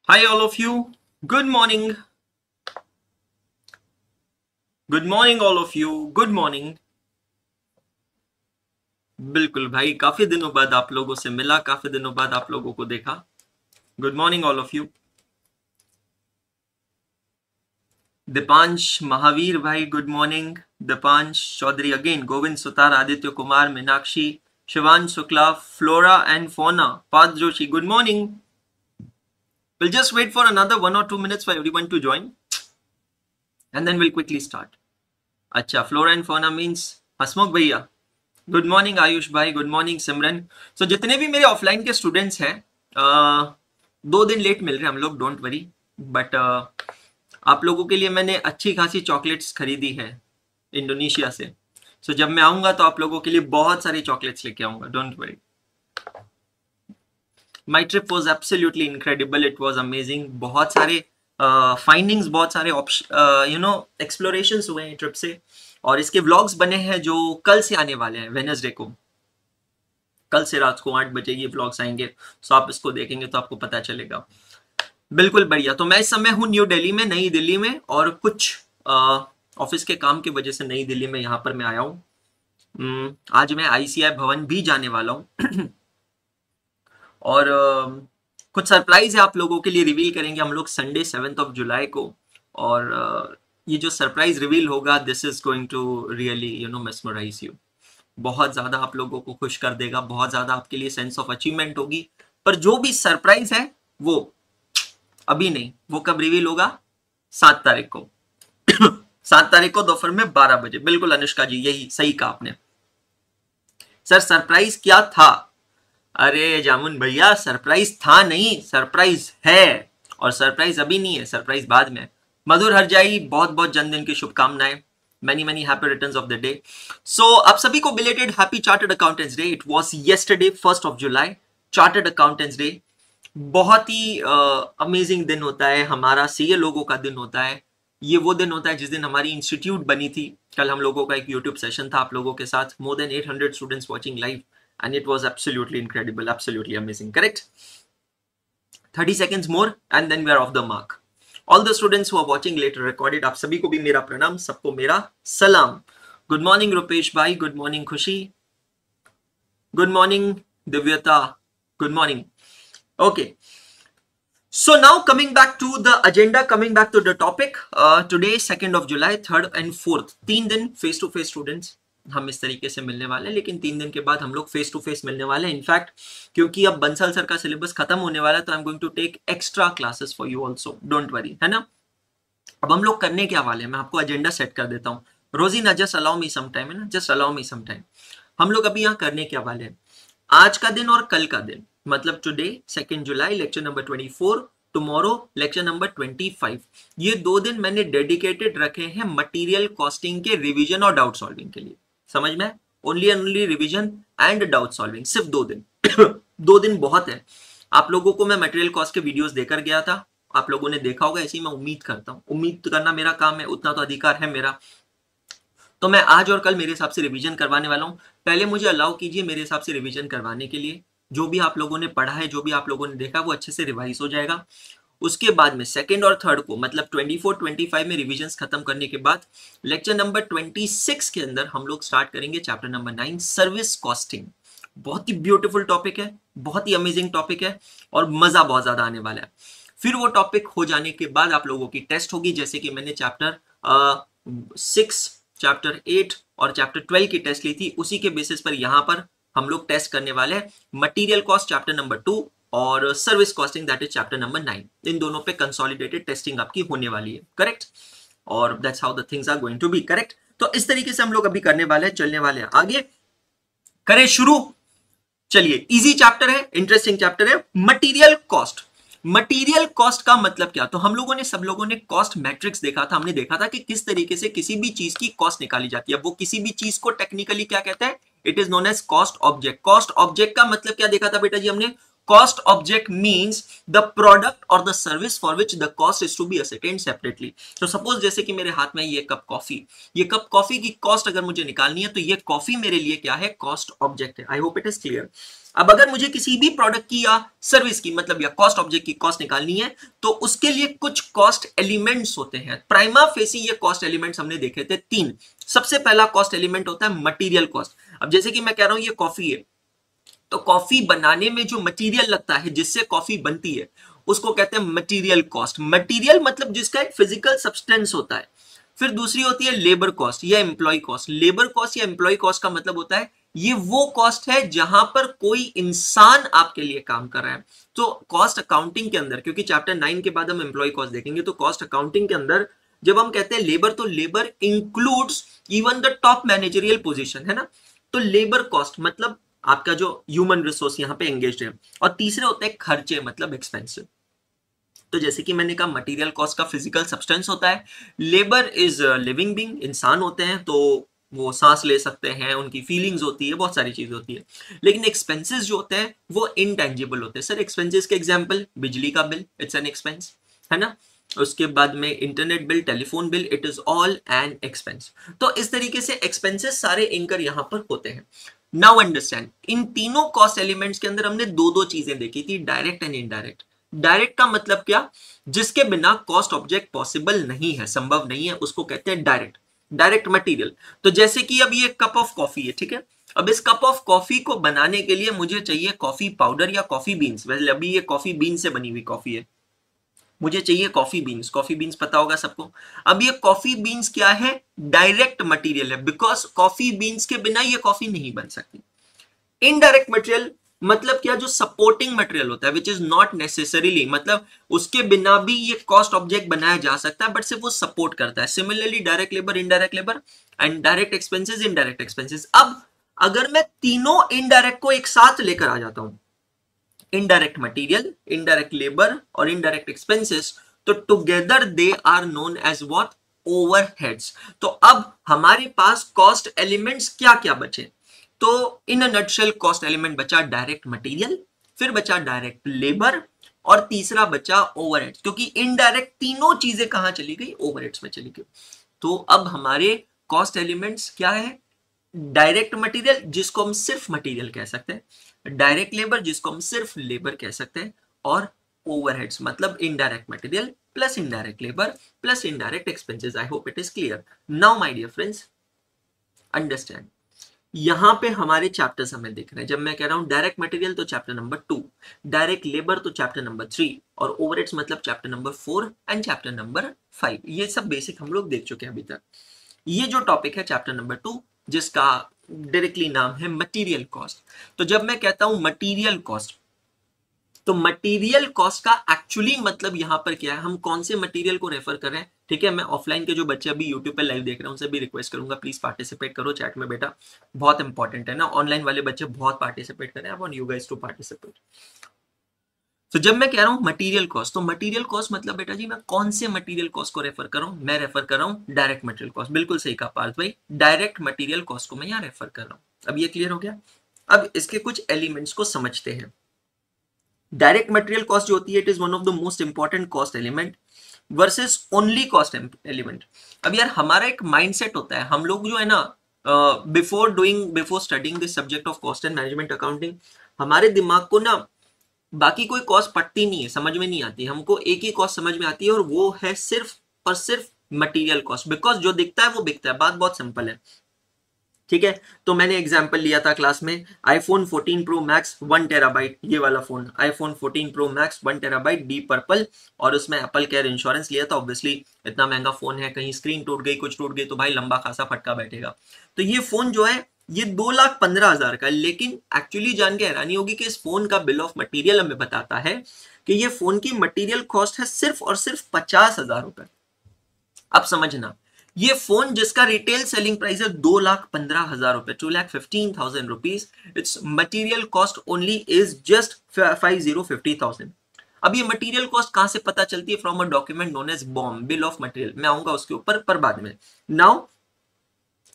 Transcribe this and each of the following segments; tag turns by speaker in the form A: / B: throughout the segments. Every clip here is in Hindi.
A: Hi all of you. Good morning. Good morning all of you. Good morning. बिल्कुल भाई, काफी दिनों बाद आप लोगों से मिला, काफी दिनों बाद आप लोगों को देखा. Good morning all of you. Deepansh, Mahavir भाई, good morning. Deepansh Chaudhary again, Govind Sutar, Aditya Kumar, Meenakshi, Shivan Shukla, Flora and Fona, Parth Joshi, good morning. We'll just wait for another 1 or 2 minutes for everyone to join and then we'll quickly start. अच्छा, फ्लोरा एंड फोना मीन्स हसमुख भैया. गुड मॉर्निंग आयुष भाई, गुड मॉर्निंग सिमरन. सो जितने भी मेरे ऑफलाइन के स्टूडेंट्स हैं, 2 दिन लेट मिल रहे हैं हम लोग, डोंट वरी. बट आप लोगों के लिए मैंने अच्छी खासी चॉकलेट्स खरीदी है इंडोनेशिया से. सो जब मैं आऊंगा तो आप लोगों के लिए बहुत सारी चॉकलेट्स लेके आऊंगा, don't worry. My trip was absolutely incredible, it was amazing. बहुत सारे फाइंडिंग्स, बहुत सारे एक्सप्लोरेशंस हुए हैं ट्रिप से. और इसके व्लॉग्स बने हैं जो कल से आने वाले हैं, वेडनेसडे को. कल से रात को 8 बजे ये व्लॉग्स आएंगे. सो आप इसको देखेंगे तो आपको पता चलेगा. बिल्कुल बढ़िया. तो मैं इस समय हूँ न्यू दिल्ली में, नई दिल्ली में, और कुछ ऑफिस के काम की वजह से नई दिल्ली में यहाँ पर मैं आया हूँ. आज मैं आईसीआई भवन भी जाने वाला हूँ और कुछ सरप्राइज है आप लोगों के लिए, रिवील करेंगे हम लोग संडे 7 जुलाई को. और ये जो सरप्राइज रिवील होगा, this is going to really mesmerize you. बहुत ज्यादा आप लोगों को खुश कर देगा, बहुत ज्यादा आपके लिए सेंस ऑफ अचीवमेंट होगी. पर जो भी सरप्राइज है वो अभी नहीं, वो कब रिवील होगा? 7 तारीख को. 7 तारीख को दोपहर में 12 बजे. बिल्कुल अनुष्का जी, यही सही कहा आपने. सर सरप्राइज क्या था? अरे जामुन भैया, सरप्राइज था नहीं, सरप्राइज है. और सरप्राइज अभी नहीं है, सरप्राइज बाद में. मधुर हरजाई, बहुत बहुत जन्मदिन की शुभकामनाएं. Many many happy returns of the day. So आप सभी को belated happy Chartered Accountants Day. It was yesterday 1st of July, Chartered Accountants Day. बहुत ही अमेजिंग दिन होता है हमारा, सीए लोगों का दिन होता है. ये वो दिन होता है जिस दिन हमारी इंस्टीट्यूट बनी थी. कल हम लोगों का एक यूट्यूब सेशन था आप लोगों के साथ, more than 800 students watching live, and it was absolutely incredible, absolutely amazing. Correct? 30 seconds more and then we are off the mark. All the students who are watching later recorded, आप सभी को भी मेरा प्रणाम, सबको मेरा सलाम. गुड मॉर्निंग रुपेश भाई, गुड मॉर्निंग खुशी, गुड मॉर्निंग दिव्यता, good morning. Okay, so now coming back to the agenda, coming back to the topic, today 2nd of July, 3rd and 4th, 3 दिन फेस टू फेस स्टूडेंट्स हम इस तरीके से मिलने वाले हैं. लेकिन 3 दिन के बाद हम लोग फेस टू फेस मिलने वाले हैं. इनफैक्ट क्योंकि अब बंसल सर का सिलेबस खत्म होने वाला है, तो I am going to take extra classes for you also, don't worry, है ना. अब हम लोग करने क्या वाले हैं, मैं आपको एजेंडा सेट कर देता हूँ. Rozina just allow me some time, है ना, just allow me some time. हम लोग अभी यहाँ करने क्या वाले हैं, आज का दिन और कल का दिन, मतलब टुडे 2nd जुलाई lecture number 24, tomorrow lecture number 25. ये 2 दिन मैंने डेडिकेटेड रखे हैं मटेरियल कॉस्टिंग के रिवीजन और डाउट सॉल्विंग के लिए. समझ में? Only and only revision and doubt solving, सिर्फ 2 दिन. 2 दिन बहुत है. आप लोगों को मैं मटेरियल कॉस्ट के वीडियोस देकर गया था, आप लोगों ने देखा होगा, ऐसी मैं उम्मीद करता हूँ. उम्मीद करना मेरा काम है, उतना तो अधिकार है मेरा. तो मैं आज और कल मेरे हिसाब से रिवीजन करवाने वाला हूँ. पहले मुझे अलाउ कीजिए मेरे हिसाब से रिवीजन करवाने के लिए. जो भी आप लोगों ने पढ़ा है, जो भी आप लोगों ने देखा, वो अच्छे से रिवाइज हो जाएगा. उसके बाद में 2nd और 3rd को, मतलब 24-25 में रिविजन्स खत्म करने के बाद लेक्चर नंबर 26 के अंदर हम लोग स्टार्ट करेंगे चैप्टर नंबर 9, सर्विस कॉस्टिंग. बहुत ही ब्यूटीफुल टॉपिक है, बहुत ही अमेजिंग टॉपिक है और मजा बहुत ज्यादा आने वाला है. फिर वो टॉपिक हो जाने के बाद आप लोगों की टेस्ट होगी, जैसे कि मैंने चैप्टर 6, चैप्टर 8 और चैप्टर 12 की टेस्ट ली थी. उसी के बेसिस पर यहाँ पर हम लोग टेस्ट करने वाले हैं मटीरियल कॉस्ट चैप्टर नंबर 2 और service costing that is chapter number 9. इन दोनों पे कंसोलिडेटेड टेस्टिंग आपकी होने वाली है. करेक्ट? और that's how the things are going to be. Correct? तो इस तरीके से हम लोग अभी करने वाले हैं, चलने वाले हैं. आगे करें शुरू. चलिए, इजी चैप्टर है, इंटरेस्टिंग चैप्टर है, मटीरियल कॉस्ट. मटीरियल कॉस्ट का मतलब क्या? तो हम लोगों ने, सब लोगों ने कॉस्ट मैट्रिक्स देखा था. हमने देखा था कि किस तरीके से किसी भी चीज की कॉस्ट निकाली जाती है. वो किसी भी चीज को टेक्निकली क्या कहते हैं? It is known as cost object. Cost object का मतलब क्या देखा था बेटा जी हमने? cost object means the product or the service for which the cost is to be ascertained separately. तो सपोज जैसे कि मेरे हाथ में ये कप कॉफी, ये कप कॉफी की कॉस्ट अगर मुझे निकालनी है तो ये कॉफी मेरे लिए क्या है, कॉस्ट ऑब्जेक्ट है. आई होप इट इज क्लियर. अब अगर मुझे किसी भी प्रोडक्ट की या सर्विस की मतलब या कॉस्ट ऑब्जेक्ट की कॉस्ट निकालनी है तो उसके लिए कुछ कॉस्ट एलिमेंट्स होते हैं. प्राइमा फेसी ये कॉस्ट एलिमेंट्स हमने देखे थे 3. सबसे पहला कॉस्ट एलिमेंट होता है मटेरियल कॉस्ट. अब जैसे कि मैं कह रहा हूं ये कॉफी है, तो कॉफी बनाने में जो मटेरियल लगता है जिससे कॉफी बनती है उसको कहते हैं मटेरियल कॉस्ट. मटेरियल मतलब जिसका एक फिजिकल सब्सटेंस होता है. फिर दूसरी होती है लेबर कॉस्ट या एम्प्लॉय कॉस्ट. लेबर कॉस्ट या एम्प्लॉय कॉस्ट का मतलब होता है ये वो कॉस्ट है जहां पर कोई इंसान आपके लिए काम कर रहा है. तो कॉस्ट अकाउंटिंग के अंदर, क्योंकि चैप्टर 9 के बाद हम एम्प्लॉय कॉस्ट देखेंगे, तो कॉस्ट अकाउंटिंग के अंदर जब हम कहते हैं लेबर, तो labour includes even the top managerial position, है ना. तो लेबर कॉस्ट मतलब आपका जो ह्यूमन रिसोर्स यहां पे एंगेज्ड है. और तीसरे होते हैं खर्चे मतलब एक्सपेंसिव. तो जैसे कि मैंने कहा मटेरियल कॉस्ट का फिजिकल सब्सटेंस होता है, लेबर इज लिविंग बीइंग, इंसान होते हैं तो वो सांस ले सकते हैं, उनकी फीलिंग्स होती है, बहुत सारी चीज होती है. लेकिन एक्सपेंसेस जो होते हैं वो इनटेंजिबल होते हैं. सर एक्सपेंसेस के एग्जांपल, बिजली का बिल, इट्स एन एक्सपेंस, है ना. उसके बाद में internet bill, telephone bill, it is all an expense. तो इस तरीके से एक्सपेंसेस सारे इंकर यहां पर होते हैं. नाउ अंडरस्टैंड, इन तीनों कॉस्ट एलिमेंट्स के अंदर हमने दो चीजें देखी थी, डायरेक्ट एंड इनडायरेक्ट. डायरेक्ट का मतलब क्या, जिसके बिना कॉस्ट ऑब्जेक्ट पॉसिबल नहीं है, संभव नहीं है, उसको कहते हैं डायरेक्ट. Direct material. तो जैसे कि अब ये कप ऑफ कॉफी है, ठीक है. अब इस कप ऑफ कॉफी को बनाने के लिए मुझे चाहिए कॉफी पाउडर या कॉफी बीन्स. वैसे अभी ये कॉफी बीन से बनी हुई कॉफी है, मुझे चाहिए कॉफी बीन्स. कॉफी बीन्स पता होगा सबको. अब ये कॉफी बीन्स क्या है, डायरेक्ट मटेरियल है, बिकॉज कॉफी बीन्स के बिना ये कॉफी नहीं बन सकती. इनडायरेक्ट मटेरियल मतलब क्या, जो सपोर्टिंग मटेरियल होता है, विच इज नॉट नेसेसरीली, मतलब उसके बिना भी ये कॉस्ट ऑब्जेक्ट बनाया जा सकता है, बट सिर्फ वो सपोर्ट करता है. Similarly direct labour, indirect labour, and direct expenses, indirect expenses. अब अगर मैं तीनों इनडायरेक्ट को एक साथ लेकर आ जाता हूं, इनडायरेक्ट मटेरियल, इनडायरेक्ट लेबर और इनडायरेक्ट एक्सपेंसेस, तो together they are known as what, overheads. तो अब हमारे पास कॉस्ट एलिमेंट्स क्या क्या बचे. तो इन अ नटशेल कॉस्ट एलिमेंट बचा डायरेक्ट मटेरियल, फिर बचा डायरेक्ट लेबर, और तीसरा बचा ओवरहेड्स. क्योंकि इनडायरेक्ट तीनों चीजें कहां चली गई, ओवरहेड्स में चली गई. तो अब हमारे कॉस्ट एलिमेंट्स क्या है, डायरेक्ट मटेरियल जिसको हम सिर्फ मटेरियल कह सकते हैं, डायरेक्ट लेबर जिसको हम सिर्फ लेबर कह सकते हैं, और ओवरहेड्स मतलब indirect material plus indirect labour plus indirect expenses. I hope it is clear. Now my dear friends understand, यहां पे हमारे चैप्टर्स हमें दिख रहे हैं. जब मैं कह रहा हूं डायरेक्ट मटेरियल तो चैप्टर नंबर 2, डायरेक्ट लेबर तो चैप्टर नंबर 3, और ओवरहेड्स मतलब chapter number 4 and chapter number 5. ये सब बेसिक हम लोग देख चुके हैं अभी तक. ये जो टॉपिक है चैप्टर नंबर 2, जिसका डायरेक्टली नाम है मटेरियल कॉस्ट. तो जब मैं कहता हूं मटेरियल कॉस्ट, तो मटेरियल कॉस्ट का एक्चुअली मतलब यहां पर क्या है, हम कौन से मटेरियल को रेफर कर रहे हैं. ठीक है, मैं ऑफलाइन के जो बच्चे अभी यूट्यूब पे लाइव देख रहे हैं उनसे भी रिक्वेस्ट करूंगा, प्लीज पार्टिसिपेट करो चैट में बेटा, बहुत इंपॉर्टेंट है ना. ऑनलाइन वाले बच्चे बहुत पार्टिसिपेट करें, I want you guys to participate. तो जब मैं कह रहा हूं मटेरियल कॉस्ट, तो मटेरियल कॉस्ट मतलब बेटा जी मैं कौन से मटेरियल कॉस्ट को रेफर कर रहा हूं, मैं रेफर कर रहा हूं डायरेक्ट मटेरियल कॉस्ट. बिल्कुल सही कहा पार्थ भाई, डायरेक्ट मटेरियल कॉस्ट को मैं यहां रेफर कर रहा हूं. अब ये क्लियर हो गया. अब इसके कुछ एलिमेंट्स को समझते हैं. डायरेक्ट मटेरियल कॉस्ट जो होती है, it is one of the most important cost element versus only cost element. अब यार हमारा एक माइंडसेट होता है, हम लोग जो है ना before studying this subject of cost and management accounting, हमारे दिमाग को ना बाकी कोई कॉस्ट पड़ती नहीं है, समझ में नहीं आती. हमको एक ही कॉस्ट समझ में आती है और वो है सिर्फ और सिर्फ मटेरियल कॉस्ट, बिकॉज जो दिखता है वो बिकता है. बात बहुत सिंपल है. ठीक है, तो मैंने एग्जांपल लिया था क्लास में, आईफोन 14 प्रो मैक्स 1 टेराबाइट, ये वाला phone iPhone 14 pro max 1 terabyte D purple, और उसमें एप्पल केयर इंश्योरेंस लिया था. ऑब्वियसली इतना महंगा फोन है, कहीं स्क्रीन टूट गई, कुछ टूट गई तो भाई लंबा खासा फटका बैठेगा. तो ये फोन जो है ये 2,15,000 का, लेकिन एक्चुअली जान के हैरानी होगी कि इस फोन का बिल ऑफ मटेरियल हमें बताता है कि ये फोन की मटेरियल कॉस्ट है सिर्फ और सिर्फ 50,000 रुपए. अब समझना, ये फोन जिसका रिटेल सेलिंग प्राइस है 2,15,000 रुपए, 2,15,000 rupees, it's material cost only is just 50,000. अब ये मटेरियल कॉस्ट कहां से पता चलती है, from a document known as BOM, bill of material. मैं आऊंगा उसके ऊपर पर बाद में. Now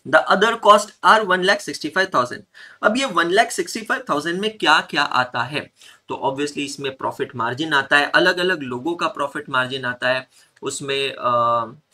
A: the other cost are 1,65,000। अब ये 1,65,000 में क्या क्या आता है, तो ऑब्वियसली इसमें प्रॉफिट मार्जिन आता है, अलग अलग लोगों का प्रॉफिट मार्जिन आता है, उसमें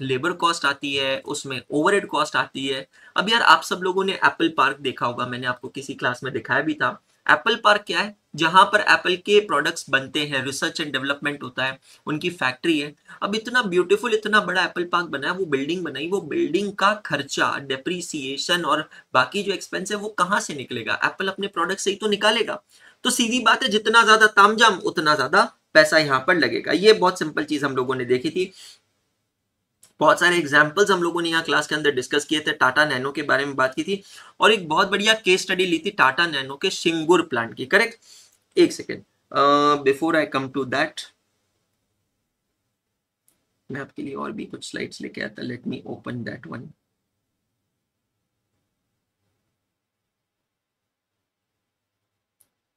A: लेबर कॉस्ट आती है, उसमें ओवरहेड कॉस्ट आती है। अब यार आप सब लोगों ने एप्पल पार्क देखा होगा, मैंने आपको किसी क्लास में दिखाया भी था। एप्पल पार्क क्या है, जहां पर एप्पल के प्रोडक्ट्स बनते हैं, रिसर्च एंड डेवलपमेंट होता है, उनकी फैक्ट्री है। अब इतना ब्यूटीफुल, इतना बड़ा एप्पल पार्क बनाया, वो बिल्डिंग बनाई, वो बिल्डिंग का खर्चा, डेप्रीसिएशन और बाकी जो एक्सपेंस है वो कहां से निकलेगा, एप्पल अपने प्रोडक्ट से ही तो निकालेगा। तो सीधी बात है, जितना ज्यादा तामझाम उतना ज्यादा पैसा यहाँ पर लगेगा। ये बहुत सिंपल चीज हम लोगों ने देखी थी, बहुत सारे एग्जाम्पल्स हम लोगों ने यहाँ क्लास के अंदर डिस्कस किए थे, टाटा नैनो के बारे में बात की थी, और एक बहुत बढ़िया केस स्टडी ली थी टाटा नैनो के सिंगूर प्लांट की। करेक्ट, एक second, before I come to that मैं आपके लिए और भी कुछ स्लाइड्स लेके आता, let me open that one.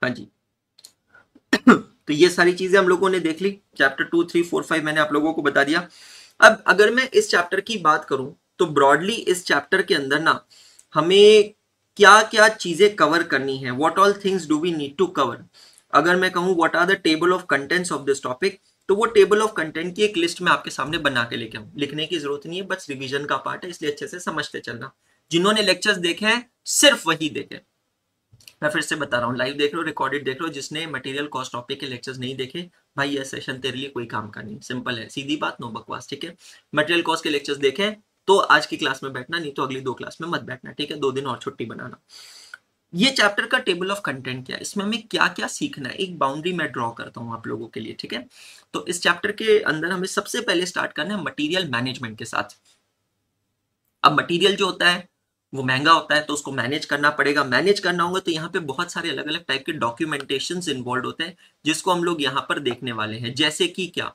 A: हाँ जी तो ये सारी चीजें हम लोगों ने देख ली, चैप्टर 2, 3, 4, 5 मैंने आप लोगों को बता दिया। अब अगर मैं इस चैप्टर की बात करूं तो ब्रॉडली इस चैप्टर के अंदर ना हमें क्या क्या चीजें कवर करनी है, what all things do we need to cover. अगर मैं कहूं what are the table of contents of this topic, तो वो टेबल ऑफ कंटेंट की एक लिस्ट में आपके सामने बना के लेके आऊं, लिखने की जरूरत नहीं है, बस रिवीजन का पार्ट है, इसलिए अच्छे से समझते चलना। जिन्होंने लेक्चर्स देखे हैं सिर्फ वही देखे, मैं फिर से बता रहा हूँ, लाइव देख लो, रिकॉर्डेड देख लो। जिसने मटेरियल कॉस्ट टॉपिक के लेक्चर्स नहीं देखे, भाई ये सेशन तेरे लिए कोई काम का नहीं, सिंपल है, सीधी बात, नो बकवास, ठीक है। मटेरियल कॉस्ट के लेक्चर्स देखें तो आज की क्लास में बैठना, नहीं तो अगली 2 क्लास में मत बैठना, ठीक है, 2 दिन और छुट्टी बनाना। ये चैप्टर का टेबल ऑफ कंटेंट क्या है, इसमें हमें क्या क्या सीखना है, एक बाउंड्री मैं ड्रॉ करता हूँ आप लोगों के लिए, ठीक है। तो इस चैप्टर के अंदर हमें सबसे पहले स्टार्ट करना है मटीरियल मैनेजमेंट के साथ। अब मटेरियल जो होता है वो महंगा होता है, तो उसको मैनेज करना पड़ेगा। मैनेज करना होगा तो यहाँ पे बहुत सारे अलग अलग टाइप के डॉक्यूमेंटेशंस इन्वॉल्व होते हैं, जिसको हम लोग यहाँ पर देखने वाले हैं। जैसे कि क्या,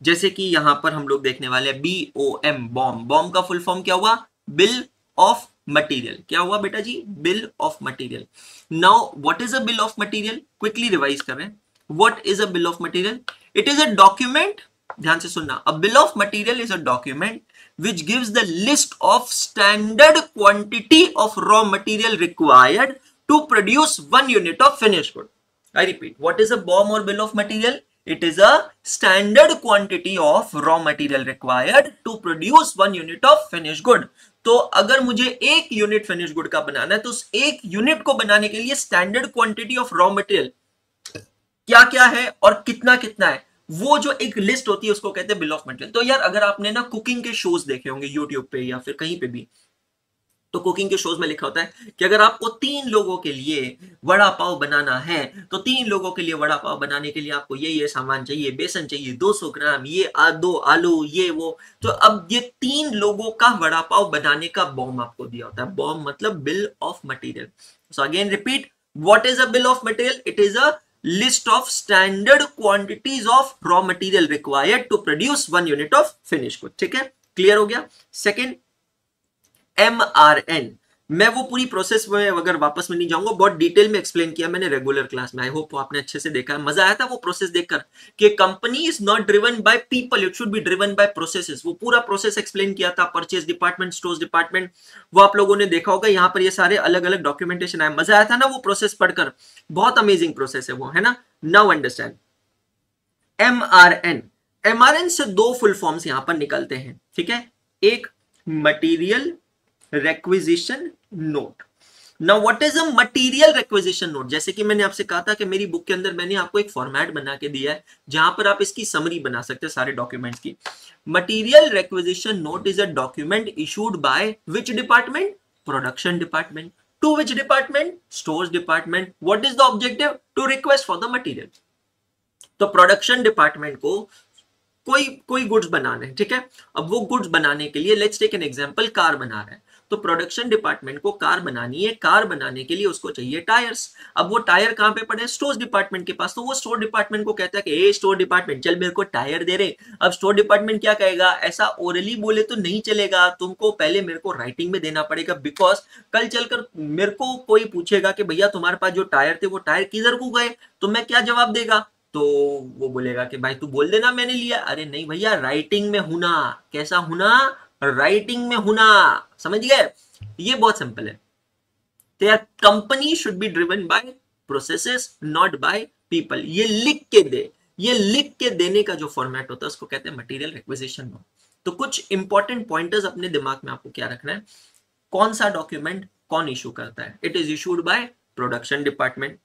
A: जैसे कि यहाँ पर हम लोग देखने वाले हैं BOM, बॉम। बॉम का फुल फॉर्म क्या हुआ, बिल ऑफ मटीरियल। क्या हुआ बेटा जी, bill of material. Now what is a bill of material, quickly revise कर रहे हैं। What is a bill of material, it is a document, ध्यान से सुनना, a bill of material is a document which gives the list of standard quantity of raw material required to produce 1 unit of finished good. I repeat, what is a BOM or bill of material? It is a standard quantity of raw material required to produce 1 unit of finished good. तो अगर मुझे 1 यूनिट फिनिश गुड का बनाना है, तो उस 1 यूनिट को बनाने के लिए standard quantity of raw material क्या क्या है और कितना कितना है, वो जो एक लिस्ट होती है उसको कहते हैं बिल ऑफ मटेरियल। तो यार अगर आपने ना कुकिंग के शोज देखे होंगे यूट्यूब पे या फिर कहीं पे भी, तो कुकिंग के शोज में लिखा होता है कि अगर आपको 3 लोगों के लिए वड़ा पाव बनाना है, तो 3 लोगों के लिए वड़ा पाव बनाने के लिए आपको ये सामान चाहिए, बेसन चाहिए 200 ग्राम, ये 2 आलू, ये वो। तो अब ये 3 लोगों का वड़ा पाव बनाने का बॉम आपको दिया होता है। बॉम मतलब bill of material. So again repeat, what is a bill of material, it is a list of standard quantities of raw material required to produce 1 unit of finished good। ठीक है, क्लियर हो गया। सेकेंड, MRN, मैं वो पूरी प्रोसेस में अगर वापस में नहीं जाऊंगा, बहुत डिटेल में एक्सप्लेन किया मैंने रेगुलर क्लास में, आई होप आपने अच्छे से देखा है, मजा आया था वो प्रोसेस देखकर कि company is not driven by people, it should be driven by processes. वो पूरा प्रोसेस एक्सप्लेन किया था, परचेज डिपार्टमेंट, स्टोर्स डिपार्टमेंट, वो आप लोगों ने देखा होगा। यहाँ पर ये सारे अलग अलग डॉक्यूमेंटेशन आए, मजा आया था ना वो प्रोसेस पढ़कर, बहुत अमेजिंग प्रोसेस है वो, है ना। Now understand MRN। MRN से 2 फुल फॉर्म्स यहां पर निकलते हैं, ठीक है। एक material requisition note। Now what is a material requisition note, जैसे कि मैंने आपसे कहा था कि मेरी बुक के अंदर मैंने आपको एक फॉर्मेट बना के दिया है जहां पर आप इसकी समरी बना सकते हैं सारे डॉक्यूमेंट्स की। Material requisition note is a document issued by which department, production department, to which department, stores department। what is the objective, to request for the material। तो प्रोडक्शन डिपार्टमेंट को कोई गुड्स बनाने हैं, ठीक है। अब वो गुड्स बनाने के लिए let's take an example, car बना रहा है, तो प्रोडक्शन डिपार्टमेंट को कार बनानी है, कार बनाने के लिए उसको चाहिए टायर्स। अब वो टायर कहां पे पड़े, स्टोर डिपार्टमेंट के पास। तो वो स्टोर डिपार्टमेंट को कहता है कि ए स्टोर डिपार्टमेंट चल मेरे को टायर दे रहे। अब स्टोर डिपार्टमेंट क्या कहेगा, ऐसा ओरली बोले तो नहीं चलेगा, तुमको पहले मेरे को राइटिंग में देना पड़ेगा, बिकॉज कल चलकर मेरे को कोई पूछेगा कि भैया तुम्हारे पास जो टायर थे वो टायर किधर को गए, तो मैं क्या जवाब देगा, तो वो बोलेगा कि भाई तू बोल देना मैंने लिया। अरे नहीं भैया, राइटिंग में होना, कैसा होना, राइटिंग में होना, समझ गए? ये बहुत सिंपल है। their company should be driven by processes not by people। ये लिख के दे, ये लिख के देने का जो फॉर्मेट होता है उसको कहते हैं मटेरियल रिक्विजिशन नोट। तो कुछ इंपॉर्टेंट पॉइंटर्स अपने दिमाग में आपको क्या रखना है, कौन सा डॉक्यूमेंट कौन इशू करता है। It is issued by production department,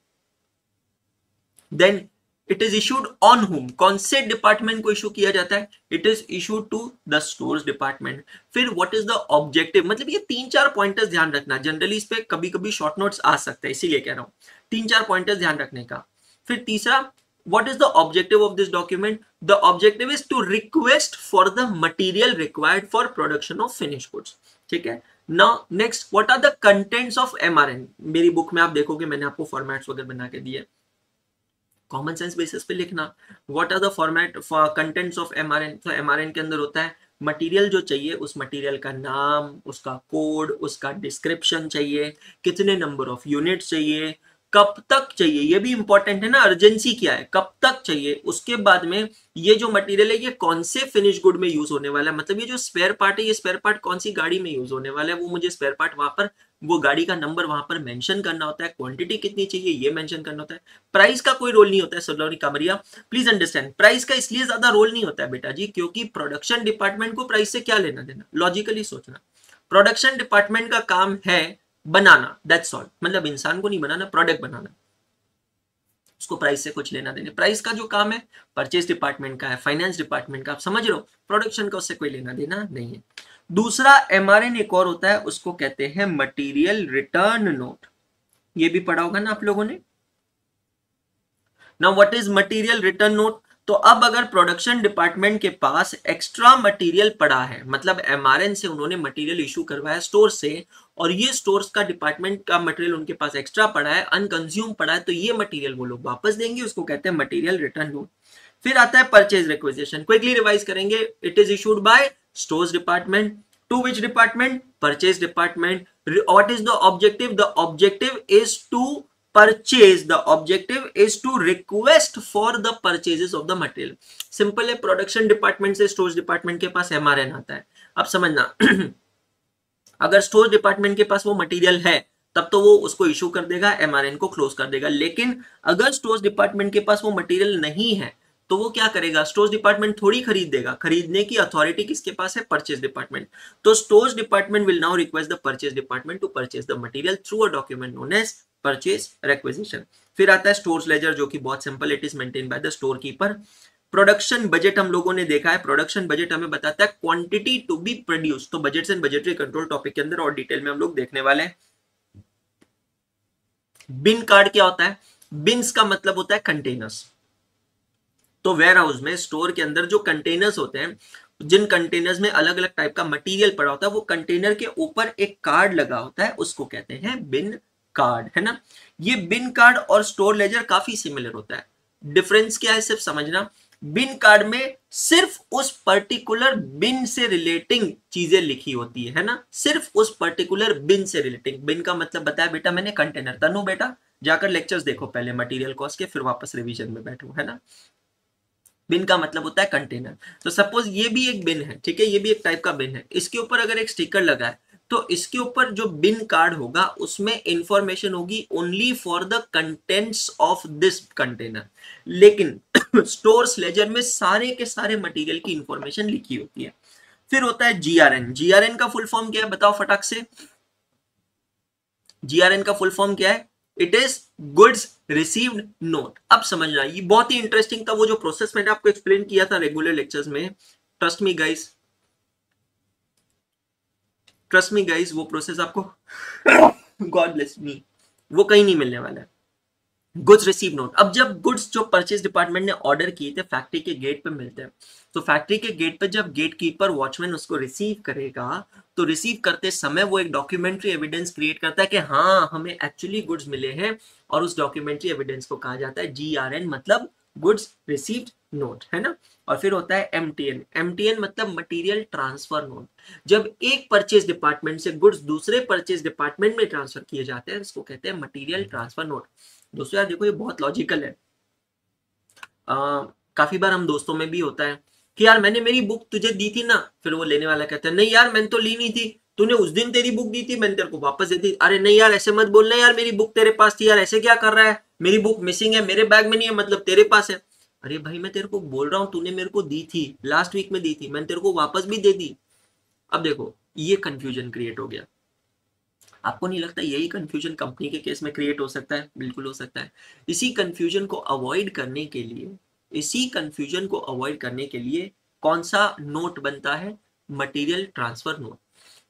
A: then it is issued on whom, कौन से डिपार्टमेंट को इशू किया जाता है, it is issued to the stores department. फिर व्हाट इज द ऑब्जेक्टिव, मतलब ये 3-4 पॉइंटर्स ध्यान रखना, जनरली इस पे कभी कभी शॉर्ट नोट्स आ सकते हैं इसीलिए कह रहा हूं, 3-4 पॉइंटर्स ध्यान रखने का। फिर तीसरा, what is the objective of this document? The objective is to request for the material required for production of finished goods। ठीक है। Now next, what are the contents of MRN? मेरी बुक में आप देखोगे मैंने आपको फॉर्मेट्स वगैरह बना के दिए, कॉमन सेंस बेसिस पे लिखना। What are the format for contents of MRN? तो एमआरएन के अंदर होता है मटेरियल जो चाहिए, उस मटेरियल का नाम, उसका कोड, उसका डिस्क्रिप्शन चाहिए, कितने नंबर ऑफ यूनिट्स चाहिए, कब तक चाहिए, ये भी इंपॉर्टेंट है ना, अर्जेंसी क्या है, कब तक चाहिए। उसके बाद में ये जो मटेरियल है ये कौन से फिनिश गुड में यूज होने वाला है, मतलब ये जो स्पेयर पार्ट है ये स्पेयर पार्ट कौन सी गाड़ी में यूज होने वाला है, वो मुझे स्पेयर पार्ट वहां पर, वो गाड़ी का नंबर वहां पर मेंशन करना होता है, क्वांटिटी कितनी चाहिए ये मेंशन करना होता है। प्राइस का कोई रोल नहीं होता है सलोनी कामरिया, प्लीज अंडरस्टैंड। प्राइस का इसलिए ज्यादा रोल नहीं होता है बेटा जी क्योंकि प्रोडक्शन डिपार्टमेंट को प्राइस से क्या लेना देना, लॉजिकली सोचना। प्रोडक्शन डिपार्टमेंट का काम है बनाना, दैट्स ऑल, मतलब इंसान को नहीं बनाना, प्रोडक्ट बनाना, उसको प्राइस से कुछ लेना देना। प्राइस का जो काम है परचेज डिपार्टमेंट का है, फाइनेंस डिपार्टमेंट का, आप समझ रहे हो, प्रोडक्शन का उससे कोई लेना देना नहीं है। दूसरा एमआरएन एक और होता है, उसको कहते हैं मटेरियल रिटर्न नोट, ये भी पढ़ा होगा ना आप लोगों ने। Now what is material return note? तो अब अगर प्रोडक्शन डिपार्टमेंट के पास एक्स्ट्रा मटेरियल पड़ा है, मतलब एमआरएन से उन्होंने मटेरियल इशू करवाया स्टोर से, और ये स्टोर्स का डिपार्टमेंट का मटेरियल उनके पास एक्स्ट्रा पड़ा है, अनकंज्यूम पड़ा है, तो ये मटेरियल वो लोग वापस देंगे, उसको कहते हैं मटेरियल रिटर्न नोट। फिर आता है परचेज रिक्विजिशन, क्विकली रिवाइज करेंगे। It is issued by stores department to which department, purchase department. What is the objective? The objective is to purchase, the objective is to request for the purchases of the material। Simple है, प्रोडक्शन डिपार्टमेंट से स्टोर्स डिपार्टमेंट के पास एमआरएन आता है। अब समझना अगर स्टोर डिपार्टमेंट के पास वो मटेरियल है तब तो वो उसको इशू कर देगा, एमआरएन को क्लोज कर देगा। लेकिन अगर स्टोर्स डिपार्टमेंट के पास वो मटेरियल नहीं है तो वो क्या करेगा, स्टोर्स डिपार्टमेंट थोड़ी खरीद देगा, खरीदने की अथॉरिटी किसके पास है, परचेज डिपार्टमेंट। तो stores department will now request the purchase department to purchase the material through a document known as purchase requisition. फिर आता है स्टोर्स लेजर जो कि बहुत simple, it is maintain by the store keeper. Production budget हम लोगों ने देखा है, प्रोडक्शन बजट हमें बताता है क्वांटिटी टू बी प्रोड्यूस। तो budgets and budgetary control topic के अंदर और डिटेल में हम लोग देखने वाले हैं। बिन कार्ड क्या होता है? बिन्स का मतलब होता है कंटेनर्स। तो वेयर हाउस में, स्टोर के अंदर जो कंटेनर्स होते हैं, जिन कंटेनर्स में अलग अलग टाइप का मटेरियल पड़ा होता है, वो कंटेनर के ऊपर एक कार्ड लगा होता है, उसको कहते हैं बिन कार्ड, है ना। ये बिन कार्ड और स्टोर लेजर काफी सिमिलर होता है। डिफरेंस क्या है सिर्फ समझना, बिन कार्ड में सिर्फ उस पर्टिकुलर बिन से रिलेटिंग चीजें लिखी होती है ना, सिर्फ उस पर्टिकुलर बिन से रिलेटिंग। बिन का मतलब बताया बेटा मैंने कंटेनर। तनु बेटा जाकर लेक्चर्स देखो पहले मटेरियल कॉस्ट के, फिर वापस रिवीजन में बैठो, है ना। बिन का मतलब होता है कंटेनर। तो सपोज ये भी एक बिन है, ठीक है, ये भी एक टाइप का बिन है, इसके ऊपर अगर एक स्टिकर लगा है तो इसके ऊपर जो बिन कार्ड होगा उसमें इंफॉर्मेशन होगी only for the contents of this container. लेकिन स्टोर्स लेजर में सारे के सारे मटेरियल की इंफॉर्मेशन लिखी होती है। फिर होता है जीआरएन। जीआरएन का फुल फॉर्म क्या है बताओ फटाक से। जीआरएन का फुल फॉर्म क्या है? It is goods received note. अब समझना, ये बहुत ही इंटरेस्टिंग था वो जो प्रोसेस मैंने आपको एक्सप्लेन किया था रेगुलर लेक्चर्स में। Trust me guys, trust me guys, वो प्रोसेस आपको गॉड ब्लेस मी, वो कहीं नहीं मिलने वाला है। Goods receive note. अब जब गुड्स जो परचेज डिपार्टमेंट ने ऑर्डर किए थे फैक्ट्री के गेट पे मिलते हैं, तो फैक्ट्री के गेट पे जब गेट कीपर वॉचमैन उसको रिसीव करेगा तो रिसीव करते समय वो एक डॉक्यूमेंट्री एविडेंस क्रिएट करता है कि हाँ हमें एक्चुअली गुड्स मिले हैं, और उस डॉक्यूमेंट्री एविडेंस को कहा जाता है जीआरएन, मतलब गुड्स रिसीव्ड नोट, है ना। और फिर होता है एमटीएन। एमटीएन मतलब मटेरियल ट्रांसफर नोट। जब एक परचेज डिपार्टमेंट से गुड्स दूसरे परचेज डिपार्टमेंट में ट्रांसफर किए जाते हैं उसको कहते हैं मटेरियल ट्रांसफर नोट। दोस्तों यार देखो ये बहुत लॉजिकल है। काफी बार हम दोस्तों में भी होता है कि यार मैंने मेरी बुक तुझे दी थी ना, फिर वो लेने वाला कहता है नहीं यार मैंने तो ली नहीं थी, तूने उस दिन तेरी बुक दी थी मैंने तेरे को वापस दे दी। अरे नहीं यार ऐसे मत बोलना यार, मेरी बुक तेरे पास थी यार, ऐसे क्या कर रहा है, मेरी बुक मिसिंग है, मेरे बैग में नहीं है मतलब तेरे पास है। अरे भाई मैं तेरे को बोल रहा हूँ तूने मेरे को दी थी, लास्ट वीक में दी थी, मैंने तेरे को वापस भी दे दी। अब देखो ये कंफ्यूजन क्रिएट हो गया। आपको नहीं लगता यही कंफ्यूजन कंपनी के केस में क्रिएट हो सकता है? बिल्कुल हो सकता है। इसी कंफ्यूजन को अवॉइड करने के लिए, इसी कंफ्यूजन को अवॉइड करने के लिए कौन सा नोट बनता है? Material transfer note.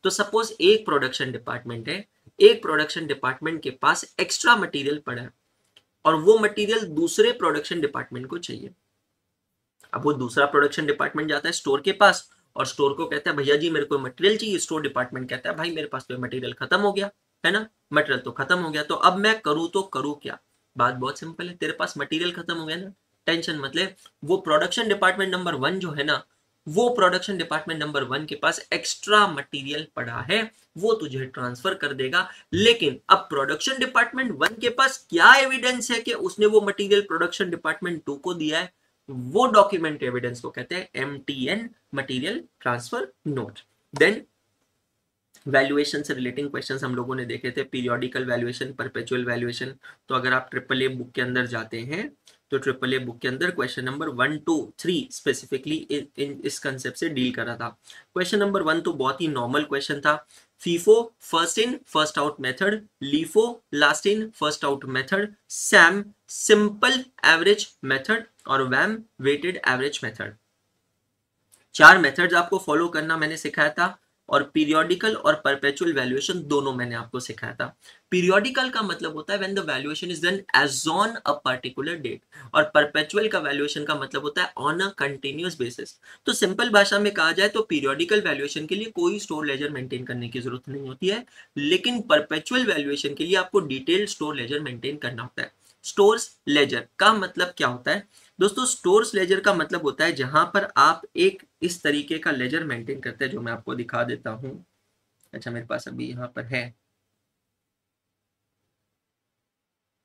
A: तो सपोज एक प्रोडक्शन डिपार्टमेंट है, एक प्रोडक्शन डिपार्टमेंट के पास एक्स्ट्रा मटेरियल पड़ा है और वो मटेरियल दूसरे प्रोडक्शन डिपार्टमेंट को चाहिए। अब वो दूसरा प्रोडक्शन डिपार्टमेंट जाता है स्टोर के पास और स्टोर को कहता है भैया जी मेरे को मटेरियल चाहिए। स्टोर डिपार्टमेंट कहता है भाई मेरे पास तो मटेरियल खत्म हो गया है ना, मटेरियल तो खत्म हो गया, तो अब मैं करूँ तो करूँ क्या? बात बहुत सिंपल है, तेरे पास मटेरियल खत्म हो गया ना, टेंशन मतलब वो प्रोडक्शन डिपार्टमेंट नंबर 1 जो है ना, वो प्रोडक्शन डिपार्टमेंट नंबर 1 के पास एक्स्ट्रा मटेरियल पड़ा है, वो तुझे ट्रांसफर कर देगा। लेकिन अब प्रोडक्शन डिपार्टमेंट 1 के पास क्या एविडेंस है कि उसने वो मटेरियल प्रोडक्शन डिपार्टमेंट 2 को दिया है? वो डॉक्यूमेंट एविडेंस को कहते हैं MTN, material transfer note. Then valuation से रिलेटिंग क्वेश्चंस हम लोगों ने देखे थे, पीरियोडिकल वैल्यूएशन, परपेचुअल वैल्यूएशन। तो अगर आप ट्रिपल ए बुक के अंदर जाते हैं तो ट्रिपल ए बुक के अंदर क्वेश्चन नंबर 1 2 3 स्पेसिफिकली इस कंसेप्ट से डील करा था। क्वेश्चन नंबर 1 तो बहुत ही नॉर्मल क्वेश्चन था। FIFO first in first out method, LIFO last in first out method, Sam simple average method और वैम वेटेड एवरेज मेथड। 4 मेथड्स आपको फॉलो करना मैंने सिखाया था और पीरियोडिकल और परपेचुअल वैल्यूएशन दोनों मैंने आपको सिखाया था। पीरियोडिकल का मतलब होता है when the valuation is done as on a particular date, और परपेचुअल का वैल्यूएशन का मतलब होता है ऑन अ कंटिन्यूअस बेसिस। तो सिंपल भाषा में कहा जाए तो पीरियोडिकल वैल्यूएशन के लिए कोई स्टोर लेजर मेंटेन करने की जरूरत नहीं होती है, लेकिन परपेचुअल वैल्यूएशन के लिए आपको डिटेल्ड स्टोर लेजर मेंटेन करना होता है। स्टोर्स लेजर का मतलब क्या होता है दोस्तों? स्टोर्स लेजर का मतलब होता है जहां पर आप एक इस तरीके का लेजर मेंटेन करते हैं, जो मैं आपको दिखा देता हूं। अच्छा मेरे पास अभी यहाँ पर है,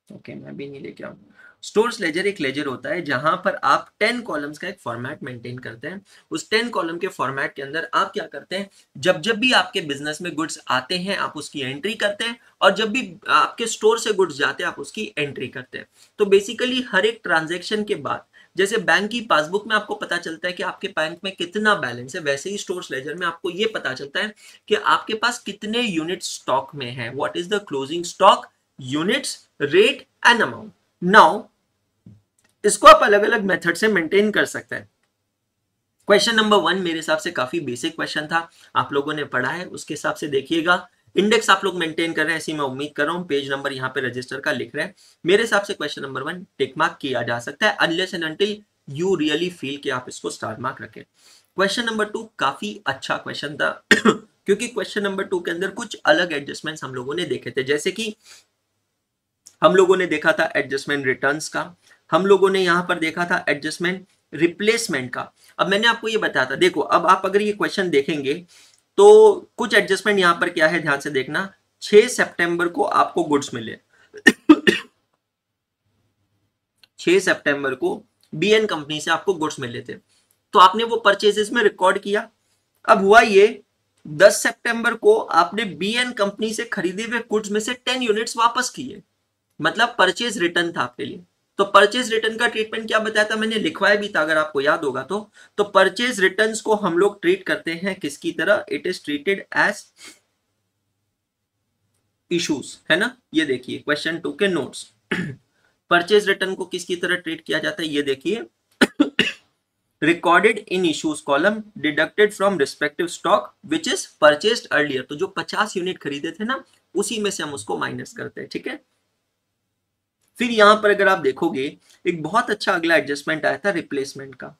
A: ओके मैं भी नहीं लेके आऊँ। स्टोर्स लेजर एक लेजर होता है जहां पर आप 10 कॉलम्स का एक फॉर्मेट मेंटेन करते हैं। उस 10 कॉलम के फॉर्मेट के अंदर आप क्या करते हैं, जब जब भी आपके बिजनेस में गुड्स आते हैं आप उसकी एंट्री करते हैं, और जब भी आपके स्टोर से गुड्स जाते हैं आप उसकी एंट्री करते हैं। तो बेसिकली हर एक ट्रांजेक्शन के बाद, जैसे बैंक की पासबुक में आपको पता चलता है कि आपके बैंक में कितना बैलेंस है, वैसे ही स्टोर्स लेजर में आपको ये पता चलता है कि आपके पास कितने यूनिट स्टॉक में है, what is the closing stock, units, rate and amount. Now इसको आप अलग अलग मेथड से मेंटेन कर सकते हैं। क्वेश्चन नंबर 1 मेरे हिसाब से काफी बेसिक क्वेश्चन था, आप लोगों ने पढ़ा है उसके हिसाब से देखिएगा। इंडेक्स आप लोग मेंटेन कर रहे हैं ऐसी मैं उम्मीद कर रहा हूं, पेज नंबर यहाँ पे रजिस्टर का लिख रहे हैं। मेरे हिसाब से क्वेश्चन नंबर 1 टिक मार्क किया जा सकता है unless and until you really feel कि आप इसको स्टार मार्क रखें। क्वेश्चन नंबर 2 काफी अच्छा क्वेश्चन था क्योंकि क्वेश्चन नंबर 2 के अंदर कुछ अलग एडजस्टमेंट्स हम लोगों ने देखे थे, जैसे कि हम लोगों ने देखा था एडजस्टमेंट रिटर्न्स का, हम लोगों ने यहां पर देखा था एडजस्टमेंट रिप्लेसमेंट का। अब मैंने आपको ये बताया था, देखो अब आप अगर ये क्वेश्चन देखेंगे तो कुछ एडजस्टमेंट यहां पर क्या है ध्यान से देखना। 6 सितंबर को आपको गुड्स मिले 6 सितंबर को बीएन कंपनी से आपको गुड्स मिले थे, तो आपने वो परचेजेस में रिकॉर्ड किया। अब हुआ ये 10 सितंबर को आपने बीएन कंपनी से खरीदे हुए गुड्स में से 10 यूनिट्स वापस किए, मतलब परचेज रिटर्न था आपके लिए। तो परचेज रिटर्न का ट्रीटमेंट क्या बताया था, मैंने लिखवाया भी था अगर आपको याद होगा तो परचेज रिटर्न्स को हम लोग ट्रीट करते हैं किसकी तरह, it is treated as issues, है ना। ये देखिए क्वेश्चन 2 के नोट्स परचेज रिटर्न को किसकी तरह ट्रीट किया जाता है, ये देखिए recorded in issues column deducted from respective stock which is purchased earlier. तो जो 50 यूनिट खरीदे थे ना उसी में से हम उसको माइनस करते हैं, ठीक है। फिर यहां पर अगर आप देखोगे एक बहुत अच्छा अगला एडजस्टमेंट आया था रिप्लेसमेंट का।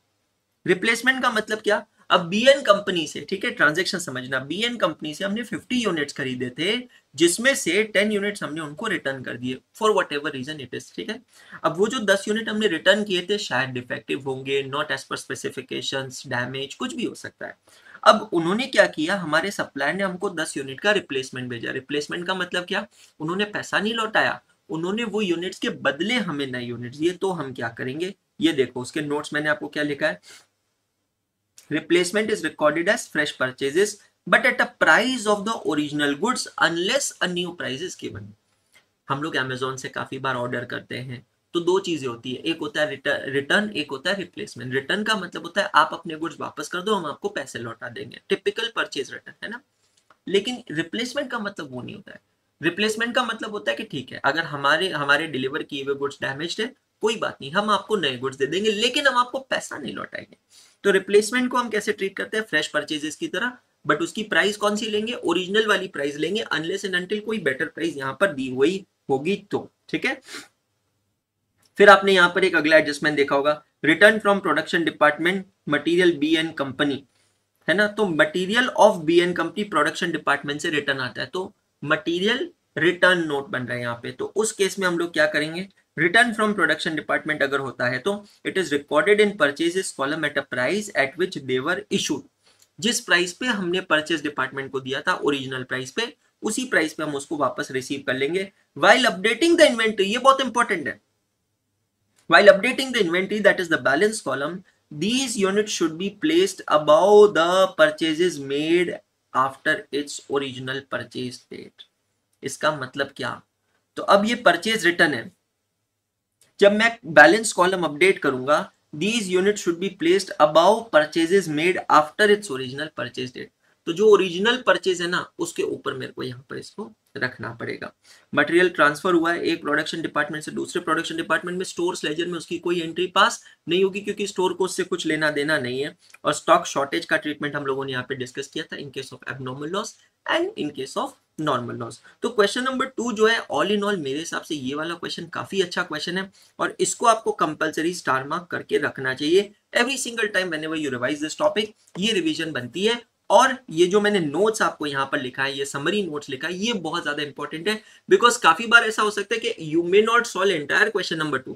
A: रिप्लेसमेंट का मतलब क्या, अब बीएन कंपनी से, ठीक है ट्रांजैक्शन समझना, बीएन कंपनी से हमने 50 यूनिट्स खरीदे थे जिसमें से 10 यूनिट्स हमने उनको रिटर्न कर दिए for whatever reason it is, ठीक है। अब वो जो 10 यूनिट हमने रिटर्न किए थे शायद डिफेक्टिव होंगे, not as per specifications, damage, कुछ भी हो सकता है। अब उन्होंने क्या किया, हमारे सप्लायर ने हमको 10 यूनिट का रिप्लेसमेंट भेजा। रिप्लेसमेंट का मतलब क्या, उन्होंने पैसा नहीं लौटाया, उन्होंने वो यूनिट्स के बदले हमें नए यूनिट्स दिए। तो हम क्या करेंगे, ये देखो उसके नोट्स मैंने आपको क्या लिखा है, Replacement is recorded as fresh purchases but at a price of the original goods unless a new price is given. हम लोग Amazon से काफी बार ऑर्डर करते हैं तो दो चीजें होती है, एक होता है रिटर्न, एक होता है रिप्लेसमेंट। रिटर्न का मतलब होता है आप अपने गुड्स वापस कर दो, हम आपको पैसे लौटा देंगे, टिपिकल परचेज रिटर्न है ना। लेकिन रिप्लेसमेंट का मतलब वो नहीं होता है। रिप्लेसमेंट का मतलब होता है कि ठीक है, अगर हमारे हमारे डिलीवर किए हुए गुड्स डैमेज्ड है, कोई बात नहीं, हम आपको नए गुड्स दे देंगे लेकिन हम आपको पैसा नहीं लौटाएंगे। तो रिप्लेसमेंट को हम कैसे ट्रीट करते हैं, फ्रेश परचेजेस की तरह, बट उसकी प्राइस कौन सी लेंगे, ओरिजिनल वाली प्राइस लेंगे, अनलेस एंड अनटिल कोई बेटर प्राइस यहाँ पर दी हुई होगी तो, ठीक है। फिर आपने यहाँ पर एक अगला एडजस्टमेंट देखा होगा, return from production department material B and company, है ना। तो material of B and company production department से रिटर्न आता है, तो मटेरियल रिटर्न नोट बन रहा है यहाँ पे। तो उस केस में हम लोग क्या करेंगे, रिटर्न फ्रॉम प्रोडक्शन डिपार्टमेंट अगर होता है तो it is recorded in purchases column at a price at which they were issued. जिस प्राइस पे हमने परचेज डिपार्टमेंट को दिया था ओरिजिनल प्राइस पे, उसी प्राइस पे हम उसको वापस रिसीव कर लेंगे। वाइल अपडेटिंग द इन्वेंट्री, ये बहुत इंपॉर्टेंट है, while updating the inventory, that is the balance column, these units should be placed above the purchases made after its original purchase date. इसका मतलब क्या, तो अब ये परचेज रिटर्न है, जब मैं बैलेंस कॉलम अपडेट करूंगा, these units should be placed above purchases made after its original purchase date। तो जो ओरिजिनल परचेज है ना, उसके ऊपर मेरे को यहाँ पर इसको रखना पड़ेगा। मटेरियल ट्रांसफर हुआ है एक प्रोडक्शन डिपार्टमेंट से दूसरे प्रोडक्शन डिपार्टमेंट में, स्टोर्स लेजर में उसकी कोई एंट्री पास नहीं होगी क्योंकि स्टोर को उससे कुछ लेना देना नहीं है। और स्टॉक शॉर्टेज का ट्रीटमेंट हम लोगों ने यहाँ पे डिस्कस किया था, in case of abnormal loss and in case of normal loss. तो क्वेश्चन नंबर 2 जो है, ऑल इन ऑल मेरे हिसाब से ये वाला क्वेश्चन काफी अच्छा क्वेश्चन है और इसको आपको कंपलसरी स्टार मार्क करके रखना चाहिए every single time whenever you revise this topic. ये रिवीजन बनती है और ये जो मैंने नोट्स आपको यहाँ पर लिखा है, ये समरी नोट्स लिखा है, ये बहुत ज्यादा इंपॉर्टेंट है बिकॉज काफी बार ऐसा हो सकता है कि you may not solve entire question number 2,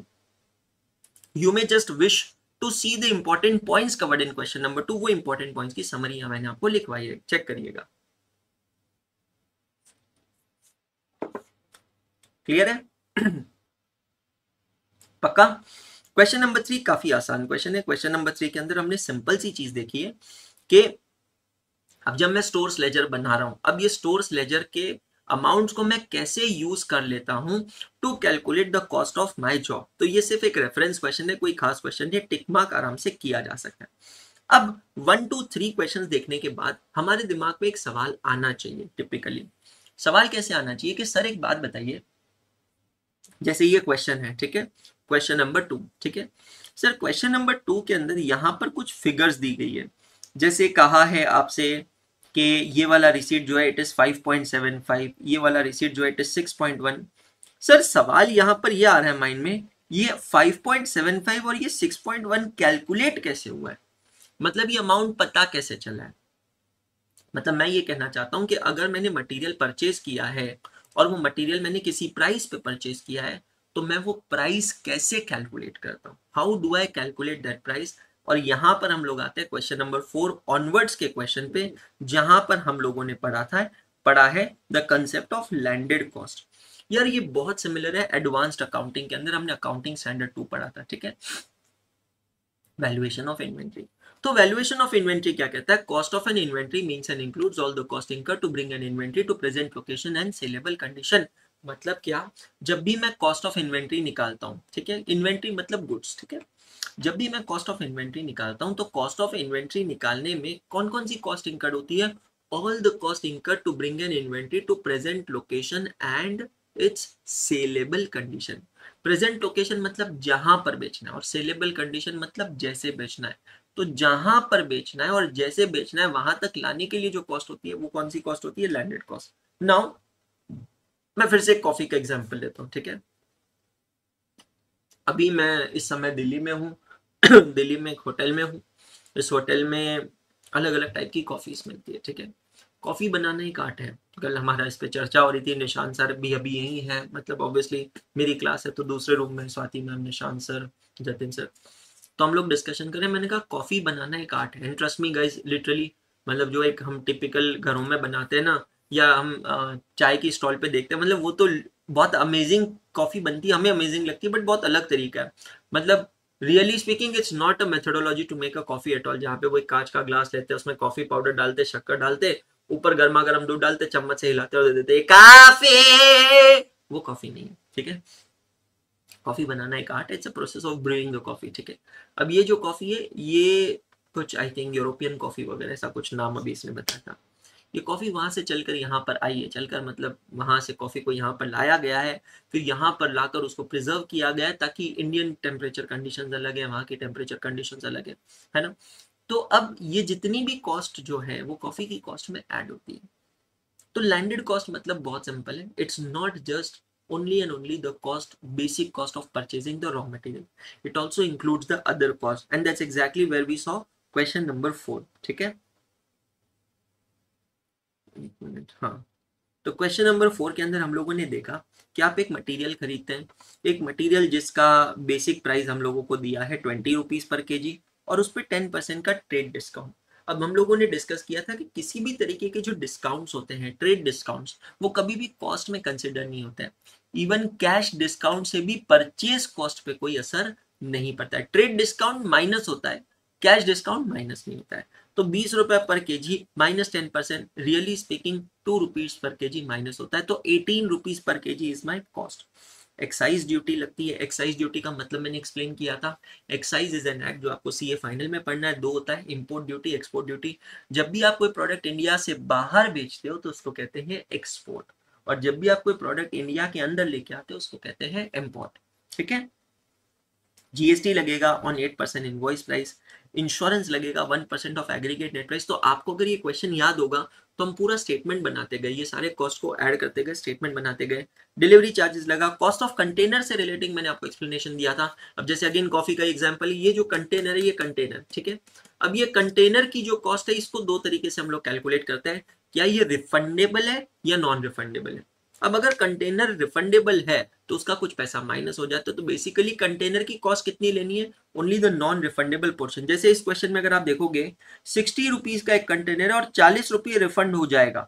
A: you may just wish to see the important points covered in question number 2। वो इंपॉर्टेंट पॉइंट्स की समरी मैंने आपको लिखवाई है, चेक करिएगा। क्लियर है पक्का। क्वेश्चन नंबर 3 काफी आसान क्वेश्चन है। क्वेश्चन नंबर 3 के अंदर हमने सिंपल सी चीज देखी है कि अब जब मैं स्टोर्स लेजर बना रहा हूं, अब ये स्टोर्स लेजर के अमाउंट्स को मैं कैसे यूज कर लेता हूं to calculate the cost of my job. तो ये सिर्फ एक रेफरेंस क्वेश्चन है, कोई खास क्वेश्चन नहीं, टिक मार्क आराम से किया जा सकता है। अब 1 2 3 क्वेश्चंस देखने के बाद हमारे दिमाग में एक सवाल आना चाहिए। टिपिकली सवाल कैसे आना चाहिए कि सर एक बात बताइए, जैसे ये क्वेश्चन है, ठीक है, क्वेश्चन नंबर 2, ठीक है सर, क्वेश्चन नंबर 2 के अंदर यहां पर कुछ फिगर्स दी गई है, जैसे कहा है आपसे कि ये वाला रिसीट जो है इट इज 5.75, ये वाला रिसीट जो है इट इज 6.1। सर सवाल यहाँ पर ये आ रहा है माइंड में, ये 5.75 और ये 6.1 कैलकुलेट कैसे हुआ है, मतलब ये अमाउंट पता कैसे चला है। मतलब मैं ये कहना चाहता हूँ कि अगर मैंने मटेरियल परचेज किया है और वो मटेरियल मैंने किसी प्राइस पे परचेज किया है, तो मैं वो प्राइस कैसे कैलकुलेट करता हूँ, how do I calculate that price. और यहाँ पर हम लोग आते हैं क्वेश्चन नंबर 4 ऑनवर्ड्स के क्वेश्चन पे, जहां पर हम लोगों ने पढ़ा है the concept of landed cost. यार ये बहुत सिमिलर है एडवांस्ड अकाउंटिंग के अंदर, हमने अकाउंटिंग स्टैंडर्ड 2 पढ़ा था, ठीक है। वैल्यूएशन ऑफ इन्वेंट्री, तो वैल्यूएशन ऑफ इन्वेंट्री क्या कहता है, cost of an inventory means and includes all the cost incurred to bring an inventory to present location and saleable condition. मतलब क्या, जब भी मैं कॉस्ट ऑफ इन्वेंट्री निकालता हूँ, ठीक है, इन्वेंट्री मतलब गुड्स, ठीक है, जब भी मैं कॉस्ट ऑफ इन्वेंट्री निकालता हूँ तो कॉस्ट ऑफ इन्वेंट्री निकालने में कौन कौन सी कॉस्ट इंकर्ड होती है, all the cost incurred to bring an inventory to present location and its saleable condition. Present location मतलब जहां पर बेचना है और सेलेबल कंडीशन मतलब जैसे बेचना है। तो जहां पर बेचना है और जैसे बेचना है वहां तक लाने के लिए जो कॉस्ट होती है वो कौन सी कॉस्ट होती है, लैंडेड कॉस्ट। नाउ मैं फिर से कॉफी का एग्जांपल लेता हूँ, ठीक है। अभी मैं इस समय दिल्ली में हूँ दिल्ली में एक होटल में हूँ, इस होटल में अलग अलग टाइप की कॉफीज मिलती है, ठीक है। कॉफी बनाना एक आर्ट है, कल हमारा इस पे चर्चा हो रही थी, निशान सर भी अभी यही है, मतलब ऑब्वियसली मेरी क्लास है तो दूसरे रूम में स्वाति मैम, निशान सर, जतिन सर, तो हम लोग डिस्कशन करें। मैंने कहा कॉफी बनाना एक आर्ट है, ट्रस्ट मी गाइस, लिटरली, मतलब जो एक हम टिपिकल घरों में बनाते हैं ना, या हम चाय की स्टॉल पे देखते हैं, मतलब वो तो बहुत अमेजिंग कॉफी बनती है, हमें अमेजिंग लगती है, बट बहुत अलग तरीका है। मतलब really speaking it's not a methodology to make a coffee at all, जहाँ पे वो एक कांच का ग्लास लेते हैं, उसमें कॉफी पाउडर डालते, शक्कर डालते, ऊपर गर्मा गर्म दूध डालते, चम्मच से हिलाते और दे देते काफी। वो कॉफी नहीं है, ठीक है। कॉफी बनाना एक आर्ट है, it's a process of brewing the coffee, ठीक है। अब ये जो कॉफी है ये कुछ आई थिंक यूरोपियन कॉफी वगैरह ऐसा कुछ नाम अभी इसने बताया था। ये कॉफी वहां से चलकर यहाँ पर आई है, चलकर मतलब वहां से कॉफी को यहाँ पर लाया गया है, फिर यहाँ पर लाकर उसको प्रिजर्व किया गया है, ताकि इंडियन टेम्परेचर कंडीशंस अलग है, वहाँ की टेम्परेचर कंडीशंस अलग है ना। तो अब ये जितनी भी कॉस्ट जो है वो कॉफी की कॉस्ट में ऐड होती है। तो लैंडेड कॉस्ट मतलब बहुत सिंपल है, it's not just only and only the cost, basic cost of purchasing the raw material, it also includes the other cost, and that's exactly where we saw question number 4, ठीक है। एक मिनट, हाँ। तो क्वेश्चन नंबर 4 के अंदर हम लोगों ने देखा कि आप एक मटेरियल खरीदते हैं, एक मटेरियल जिसका बेसिक प्राइस हम लोगों को दिया है 20 रुपीज पर केजी, और उस पर 10% का ट्रेड डिस्काउंट। अब हम लोगों ने डिस्कस किया था कि किसी भी तरीके के जो डिस्काउंट्स होते हैं, ट्रेड डिस्काउंट्स, वो कभी भी कॉस्ट में कंसिडर नहीं होते हैं। इवन कैश डिस्काउंट से भी परचेज कॉस्ट पे कोई असर नहीं पड़ता है। ट्रेड डिस्काउंट माइनस होता है, कैश डिस्काउंट माइनस नहीं होता है। तो 20 रुपए पर KG minus 10%, really speaking 2 rupees per KG minus होता है, तो 18 rupees per KG is my cost. Excise duty लगती है, एक्साइज ड्यूटी का मतलब मैंने एक्सप्लेन किया था, एक्साइज इज एन एक्ट जो आपको सीए फाइनल में पढ़ना है, दो होता है, इंपोर्ट ड्यूटी, एक्सपोर्ट ड्यूटी। जब भी आप कोई प्रोडक्ट इंडिया से बाहर बेचते हो तो उसको कहते हैं एक्सपोर्ट, और जब भी आप कोई प्रोडक्ट इंडिया के अंदर लेके आते हो उसको कहते हैं इम्पोर्ट, ठीक है। जीएसटी लगेगा ऑन 8% इनवॉइस प्राइस, इंश्योरेंस लगेगा 1% ऑफ एग्रीगेट नेट प्राइस। तो आपको अगर ये क्वेश्चन याद होगा तो हम पूरा स्टेटमेंट बनाते गए, ये सारे कॉस्ट को ऐड करते गए, स्टेटमेंट बनाते गए। डिलीवरी चार्जेस लगा, कॉस्ट ऑफ कंटेनर से रिलेटिंग मैंने आपको एक्सप्लेनेशन दिया था। अब जैसे अगेन कॉफी का एग्जांपल, ये जो कंटेनर है, ये कंटेनर, ठीक है। अब ये कंटेनर की जो कॉस्ट है इसको दो तरीके से हम लोग कैलकुलेट करते हैं, क्या ये रिफंडेबल है या नॉन रिफंडेबल है। अब अगर कंटेनर रिफंडेबल है तो उसका कुछ पैसा माइनस हो जाता है, तो बेसिकली कंटेनर की कॉस्ट कितनी लेनी है, only the non refundable portion. जैसे इस क्वेश्चन में अगर आप देखोगे 60 रुपीज का एक कंटेनर है और 40 रुपये रिफंड हो जाएगा,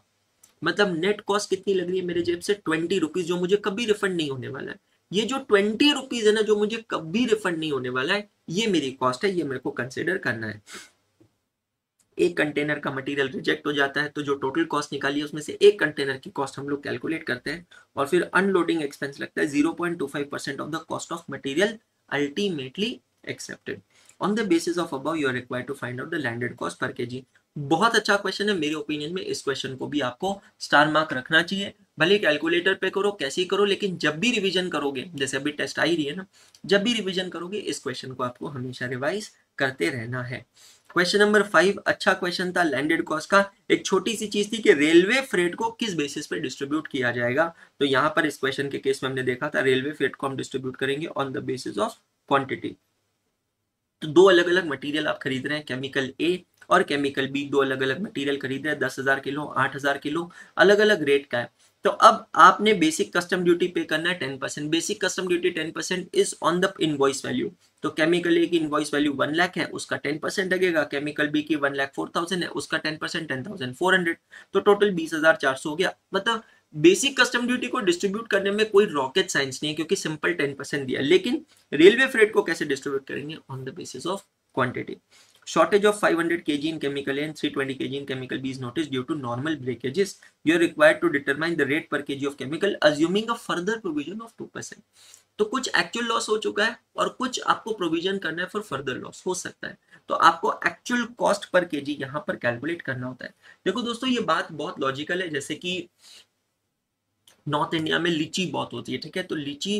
A: मतलब नेट कॉस्ट कितनी लग रही है मेरे जेब से 20 रुपीज, जो मुझे कभी रिफंड नहीं होने वाला है। ये जो 20 रुपीज है ना, जो मुझे कभी रिफंड नहीं होने वाला है, ये मेरी कॉस्ट है, ये मेरे को कंसिडर करना है। एक कंटेनर का मटेरियल रिजेक्ट हो जाता है तो जो टोटल कॉस्ट निकाली है उसमें से एक कंटेनर की कॉस्ट हम लोग कैलकुलेट करते हैं, और फिर अनलोडिंग एक्सपेंस लगता है 0.25% of the cost of material ultimately accepted. On the basis of above you are required to find out the landed cost per KG. बहुत अच्छा क्वेश्चन है मेरे ओपिनियन में, इस क्वेश्चन को भी आपको स्टार मार्क रखना चाहिए, भले कैलकुलेटर पे करो कैसे ही करो, लेकिन जब भी रिवीजन करोगे, जैसे अभी टेस्ट आ ही रही है ना, जब भी रिवीजन करोगे इस क्वेश्चन को आपको हमेशा रिवाइज करते रहना है। क्वेश्चन नंबर 5 अच्छा क्वेश्चन था लैंडेड कॉस्ट का। एक छोटी सी चीज थी कि रेलवे फ्रेट को किस बेसिस पे डिस्ट्रीब्यूट किया जाएगा, तो यहाँ पर इस क्वेश्चन के केस में हमने देखा था रेलवे फ्रेट को हम डिस्ट्रीब्यूट करेंगे on the basis of quantity. तो दो अलग अलग मटेरियल आप खरीद रहे हैं, केमिकल ए और केमिकल बी, दो अलग अलग मटेरियल खरीद रहे हैं, 10,000 किलो, 8,000 किलो, अलग अलग रेट का है। तो अब आपने बेसिक कस्टम ड्यूटी पे करना है 10%, basic custom duty 10% is on the invoice value. तो केमिकल ए की इनवॉइस वैल्यू 1 लाख है, उसका 10% लगेगा, केमिकल बी की 1,04,000 है, उसका 10% 10,400, तो टोटल 20,400 हो गया। मतलब बेसिक कस्टम ड्यूटी को डिस्ट्रीब्यूट करने में कोई रॉकेट साइंस नहीं है, क्योंकि सिंपल 10% दिया, लेकिन रेलवे फ्रेट को कैसे डिस्ट्रीब्यूट करेंगे, on the basis of quantity. Shortage of 500 kg in chemical A and 320 kg in chemical B is noticed due to normal breakages. You are required to determine the rate per kg of chemical assuming a further provision of 2%. तो कुछ एक्चुअल लॉस हो चुका है और कुछ आपको प्रोविजन करना है फॉर फर्दर लॉस हो सकता है, तो आपको एक्चुअल कॉस्ट पर केजी यहाँ पर कैलकुलेट करना होता है। देखो दोस्तों ये बात बहुत लॉजिकल है, जैसे कि नॉर्थ इंडिया में लीची बहुत होती है, ठीक है, तो लीची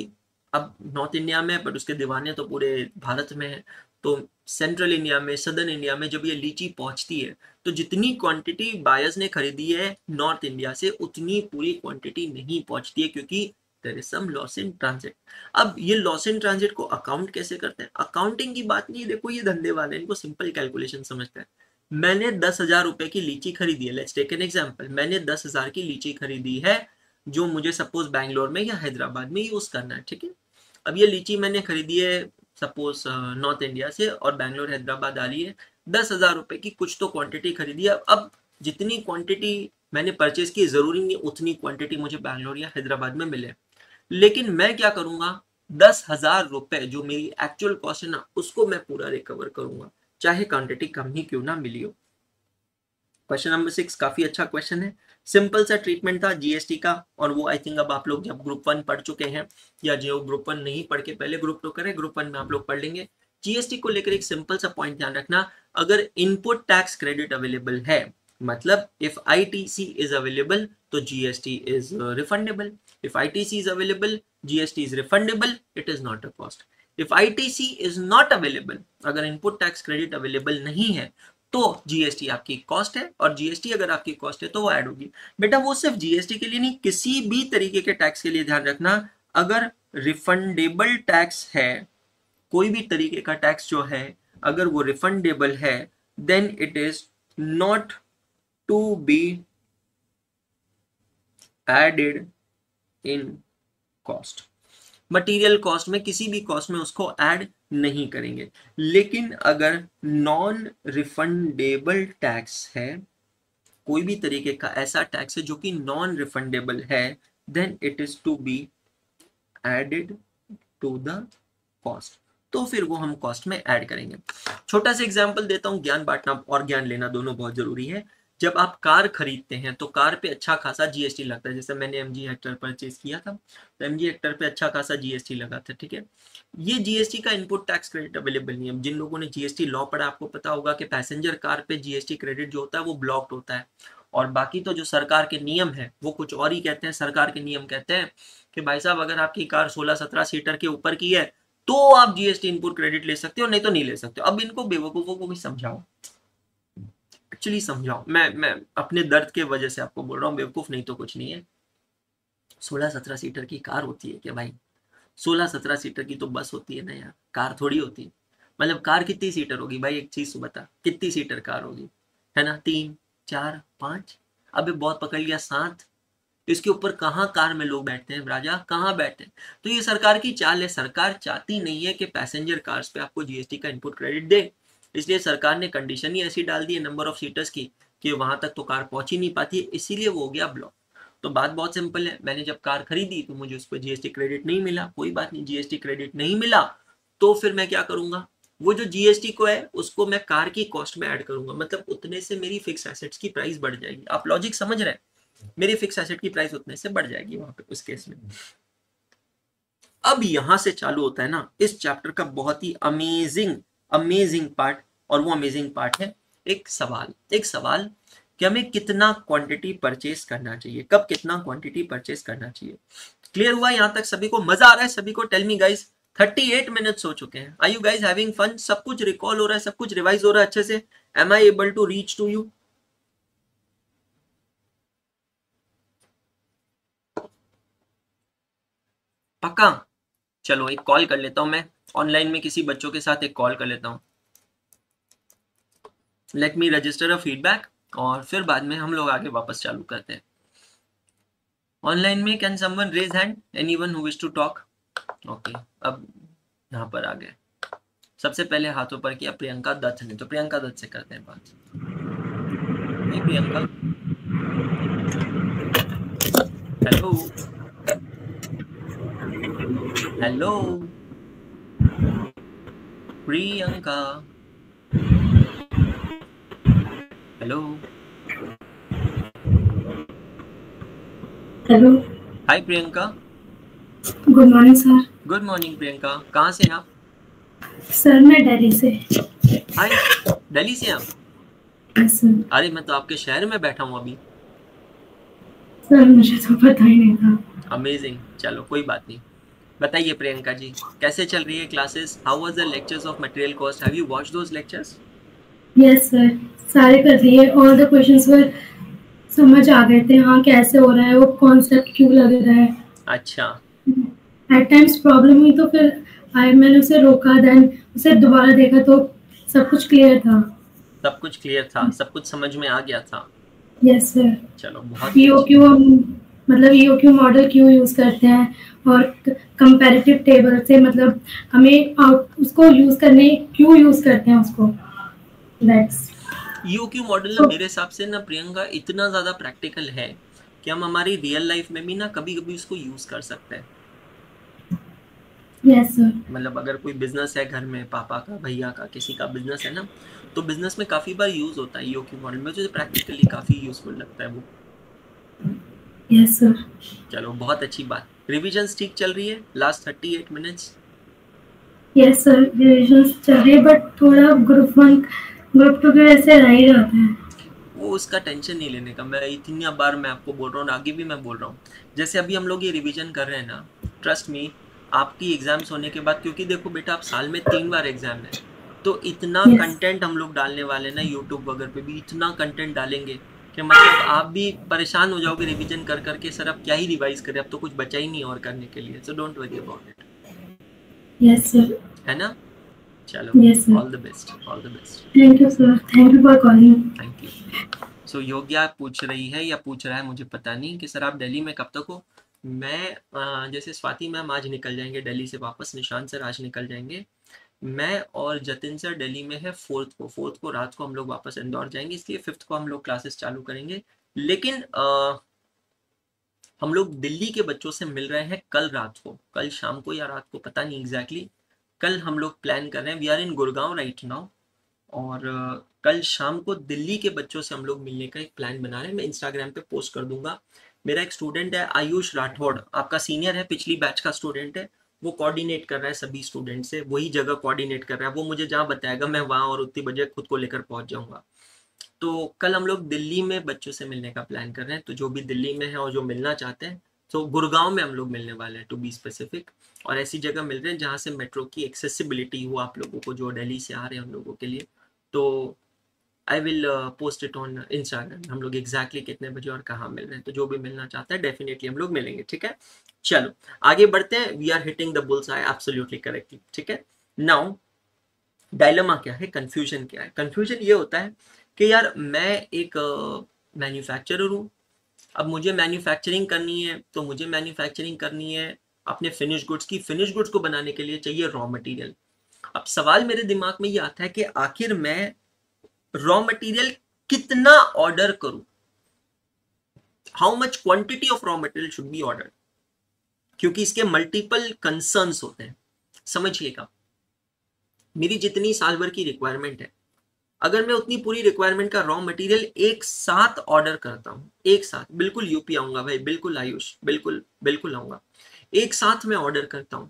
A: अब नॉर्थ इंडिया में, बट उसके दीवाने तो पूरे भारत में है। तो सेंट्रल इंडिया में, सदर्न इंडिया में जब ये लीची पहुंचती है तो जितनी क्वांटिटी बायर्स ने खरीदी है नॉर्थ इंडिया से, उतनी पूरी क्वांटिटी नहीं पहुंचती है, क्योंकि there is some loss in transit. अब ये लॉस इन ट्रांजिट को अकाउंट कैसे करते हैं, अकाउंटिंग की बात नहीं है, देखो ये धंधे वाले इनको सिंपल कैलकुलेशन समझते हैं। मैंने 10,000 रुपए की लीची खरीदी है, लेट्स टेक एन एग्जांपल, मैंने 10,000 की लीची खरीदी है जो मुझे सपोज बैंगलोर में या हैदराबाद में यूज करना है, ठीक है। अब ये लीची मैंने खरीदी है सपोज नॉर्थ इंडिया से और बैंगलोर हैदराबाद आ रही है, 10,000 रुपए की कुछ तो क्वांटिटी खरीदी है। अब जितनी क्वांटिटी मैंने परचेज की, जरूरी नहीं उतनी क्वांटिटी मुझे बैंगलोर या हैदराबाद में मिले, लेकिन मैं क्या करूंगा, 10,000 रुपए जो मेरी एक्चुअल कॉस्ट है ना, उसको मैं पूरा रिकवर करूंगा, चाहे क्वांटिटी कम ही क्यों ना मिली हो। क्वेश्चन नंबर 6 काफी अच्छा क्वेश्चन है, सिंपल सा ट्रीटमेंट था जीएसटी का, और वो आई थिंक अब आप लोग जब ग्रुप 1 पढ़ चुके हैं, या जो ग्रुप 1 नहीं पढ़ के पहले ग्रुप 2 करें, ग्रुप 1 में आप लोग पढ़ लेंगे। जीएसटी को लेकर एक सिंपल सा पॉइंट ध्यान रखना, अगर इनपुट टैक्स क्रेडिट अवेलेबल है, मतलब इफ आईटीसी इज अवेलेबल तो GST is refundable, if ITC is available GST is refundable, it is not a cost. If ITC is not available, अगर इनपुट टैक्स क्रेडिट अवेलेबल नहीं है, तो जीएसटी आपकी कॉस्ट है, और जीएसटी अगर आपकी कॉस्ट है तो वो ऐड होगी। बेटा वो सिर्फ जीएसटी के लिए नहीं, किसी भी तरीके के टैक्स के लिए ध्यान रखना, अगर रिफंडेबल टैक्स है, कोई भी तरीके का टैक्स जो है अगर वो रिफंडेबल है, then it is not to be added in cost. Material cost में, किसी भी कॉस्ट में उसको ऐड नहीं करेंगे। लेकिन अगर नॉन रिफंडेबल टैक्स है, कोई भी तरीके का ऐसा टैक्स है जो कि नॉन रिफंडेबल है, then it is to be added to the cost, तो फिर वो हम कॉस्ट में ऐड करेंगे। छोटा सा एग्जांपल देता हूं, ज्ञान बांटना और ज्ञान लेना दोनों बहुत जरूरी है। जब आप कार खरीदते हैं तो कार पे अच्छा खासा जीएसटी लगता है, जैसे मैंने एमजी हेक्टर परचेज किया था तो एमजी हेक्टर पे अच्छा खासा जीएसटी लगा था, ठीक है। ये जीएसटी का इनपुट टैक्स क्रेडिट अवेलेबल नहीं है। जिन लोगों ने जीएसटी लॉ पढ़ा आपको पता होगा कि पैसेंजर कार पे जीएसटी क्रेडिट जो होता है वो ब्लॉक्ड होता है, और बाकी तो जो सरकार के नियम है वो कुछ और ही कहते हैं। सरकार के नियम कहते हैं कि भाई साहब अगर आपकी कार 16-17 सीटर के ऊपर की है तो आप जीएसटी इनपुट क्रेडिट ले सकते हो, नहीं तो नहीं ले सकते हो। अब इनको बेवकूफों को भी समझाओ, एक्चुअली समझाओ। मैं अपने दर्द के वजह से आपको बोल रहा हूँ, बेवकूफ नहीं तो कुछ नहीं है। 16-17 सीटर की कार होती है क्या भाई? 16-17 सीटर की तो बस होती है ना यार, कार थोड़ी होती है। मतलब कार कितनी सीटर होगी भाई, एक चीज बता, कितनी सीटर कार होगी, है ना? 3, 4, 5, अबे बहुत पकड़ लिया 7। इसके ऊपर कहाँ कार में लोग बैठते हैं राजा, कहाँ बैठते हैं? तो ये सरकार की चाल है, सरकार चाहती नहीं है कि पैसेंजर कार्स पे आपको जीएसटी का इनपुट क्रेडिट दे, इसलिए सरकार ने कंडीशन ही ऐसी डाल दी है नंबर ऑफ सीटर्स की कि वहां तक तो कार पहुंच ही नहीं पाती है, इसीलिए वो हो गया ब्लॉक। तो बात बहुत सिंपल है, मैंने जब कार खरीदी तो मुझे उस पर जीएसटी क्रेडिट नहीं मिला, कोई बात नहीं, जीएसटी क्रेडिट नहीं मिला तो फिर मैं क्या करूंगा, वो जो जीएसटी को है उसको मैं कार की कॉस्ट में ऐड करूंगा, मतलब उतने से मेरी फिक्स एसेट्स की प्राइस बढ़ जाएगी। आप लॉजिक समझ रहे हैं? मेरी फिक्स एसेट की प्राइस उतने से बढ़ जाएगी वहां पे उस केस में। अब यहां से चालू होता है ना इस चैप्टर का बहुत ही अमेजिंग पार्ट, और वो अमेजिंग पार्ट है एक सवाल कि हमें कितना क्वांटिटी परचेस करना चाहिए, कब कितना क्वांटिटी परचेस करना चाहिए। क्लियर हुआ यहां तक? सभी को मजा आ रहा है? सभी को? टेल मी गाइस, 38 मिनट्स हो चुके हैं। Are you guys having fun? सब कुछ रिकॉल हो रहा है, सब कुछ रिवाइज हो रहा है अच्छे से? Am I able to reach to you? पक्का? चलो एक कॉल कर लेता हूं मैं, ऑनलाइन में किसी बच्चों के साथ एक कॉल कर लेता हूं। Let me register a feedback, और फिर बाद में हम लोग आगे वापस चालू करते हैं। ऑनलाइन में can someone raise hand, anyone who wish to talk? Okay, अब यहाँ पर आ गए। सबसे पहले हाथ ऊपर किया प्रियंका दत्त ने, तो प्रियंका दत्त से करते हैं बात। नहीं Priyanka, hello hello Priyanka, hello
B: hello,
A: hi Priyanka.
B: Good morning sir.
A: Good morning Priyanka, कहाँ से आप?
B: सर मैं दिल्ली से।
A: हाय, दिल्ली से आप?
B: Yes sir.
A: अरे मैं तो आपके शहर में बैठा हूँ अभी।
B: सर मुझे तो पता ही नहीं था।
A: अमेजिंग, चलो कोई बात नहीं। बताइए प्रियंका जी, कैसे चल रही है classes? How was the lectures of material cost? Have you watched those lectures?
B: Yes sir, सारे कर दिए। ऑल द क्वेश्चंस वर समझ आ गए थे, हाँ कैसे हो रहा है, वो कॉन्सेप्ट क्यों लग रहा है।
A: अच्छा,
B: एट टाइम्स प्रॉब्लम हुई तो फिर मैंने उसे रोका, देन उसे दोबारा देखा तो सब कुछ क्लियर था।
A: सब कुछ क्लियर था, सब कुछ समझ में आ गया था।
B: Yes sir.
A: चलो बहुत ही अच्छी।
B: ईओक्यू हम मतलब ईओक्यू मॉडल क्यों यूज करते हैं, और कंपैरेटिव टेबल से मतलब हमें उसको यूज करने क्यों यूज करते हैं उसको, दैट्स
A: ईओक्यू मॉडल ना मेरे हिसाब से ना प्रियंका इतना ज्यादा प्रैक्टिकल है कि हम हमारी रियल लाइफ में भी ना कभी कभी उसको यूज कर सकते हैं।
B: Yes sir.
A: मतलब अगर कोई बिजनेस है घर में, पापा का, भैया का, किसी का बिजनेस है ना, तो बिजनेस में काफी बार यूज होता है ईओक्यू मॉडल। मुझे प्रैक्टिकली काफी यूजफुल लगता है वो।
B: Yes sir.
A: चलो बहुत अच्छी बात। रिविजन्स ठीक चल रही है last 38 minutes?
B: Yes sir, revision चल रही है, बट थोड़ा ग्रुप 1 ग्रुप 2 की वजह से रह ही जाता है।
A: वो उसका टेंशन नहीं लेने का। मैं इतनी बार मैं आपको बोल रहा हूँ, आगे भी मैं बोल रहा हूँ, जैसे अभी हम लोग ये रिवीजन कर रहे हैं ना, ट्रस्ट मी, आपकी एग्जाम्स होने के बाद, क्योंकि देखो बेटा आप साल में 3 बार एग्जाम है, तो इतना
B: यस।
A: कंटेंट हम लोग डालने वाले हैं ना, यूट्यूब वगैरह पे भी इतना कंटेंट डालेंगे कि मतलब आप भी परेशान हो जाओगे रिवीजन कर करके, सर अब क्या ही रिवाइज करें, अब तो कुछ बचा ही नहीं और करने के लिए। So don't worry about it,
B: yes sir.
A: है ना? चलो,
B: yes sir.
A: All the best, all the best.
B: Thank you sir, thank you for calling.
A: Thank you. So Yogya पूछ रही है या पूछ रहा है, मुझे पता नहीं, कि सर आप दिल्ली में कब तक हो? मैं जैसे स्वाति मैम आज निकल जाएंगे दिल्ली से वापस, निशांत सर आज निकल जाएंगे, मैं और जतिन सर दिल्ली में है 4th को रात को हम लोग वापस इंदौर जाएंगे, इसलिए 5th को हम लोग क्लासेस चालू करेंगे। लेकिन हम लोग दिल्ली के बच्चों से मिल रहे हैं कल रात को, कल शाम को या रात को, पता नहीं एग्जैक्टली। कल हम लोग प्लान कर रहे हैं, we are in Gurgaon right now, और कल शाम को दिल्ली के बच्चों से हम लोग मिलने का एक प्लान बना रहे हैं। मैं इंस्टाग्राम पे पोस्ट कर दूंगा। मेरा एक स्टूडेंट है आयुष राठौड़, आपका सीनियर है, पिछली बैच का स्टूडेंट है, वो कोऑर्डिनेट कर रहा है सभी स्टूडेंट से, वही जगह कोऑर्डिनेट कर रहा है, वो मुझे जहाँ बताएगा मैं वहाँ और उतनी बजे खुद को लेकर पहुंच जाऊंगा। तो कल हम लोग दिल्ली में बच्चों से मिलने का प्लान कर रहे हैं, तो जो भी दिल्ली में है और जो मिलना चाहते हैं, तो गुड़गांव में हम लोग मिलने वाले हैं टू बी स्पेसिफिक, और ऐसी जगह मिल रहे हैं जहाँ से मेट्रो की एक्सेसिबिलिटी हो आप लोगों को, जो दिल्ली से आ रहे हैं उन लोगों के लिए। तो I will post it on Instagram, हम लोग एग्जैक्टली कितने बजे और कहाँ मिल रहे हैं, तो जो भी मिलना चाहता है डेफिनेटली हम लोग मिलेंगे, ठीक है? चलो आगे बढ़ते हैं। We are hitting the bull's eye absolutely correctly, ठीक है? नाउ डायलेमा क्या है, कंफ्यूजन क्या है? कंफ्यूजन ये होता है कि यार मैं एक मैन्युफैक्चरर हूँ, अब मुझे मैन्युफैक्चरिंग करनी है, तो मुझे मैन्युफैक्चरिंग करनी है अपने फिनिश गुड्स की, फिनिश गुड्स को बनाने के लिए चाहिए रॉ मटेरियल। अब सवाल मेरे दिमाग में ये आता है कि आखिर मैं रॉ मटेरियल कितना ऑर्डर करूं, how much quantity of raw material should be order, क्योंकि इसके मल्टीपल कंसर्न्स होते हैं। समझिएगा, मेरी जितनी साल भर की रिक्वायरमेंट है, अगर मैं उतनी पूरी रिक्वायरमेंट का रॉ मटेरियल एक साथ ऑर्डर करता हूं, एक साथ, बिल्कुल यूपी आऊंगा भाई, बिल्कुल आयुष, बिल्कुल बिल्कुल आऊंगा, एक साथ मैं ऑर्डर करता हूं,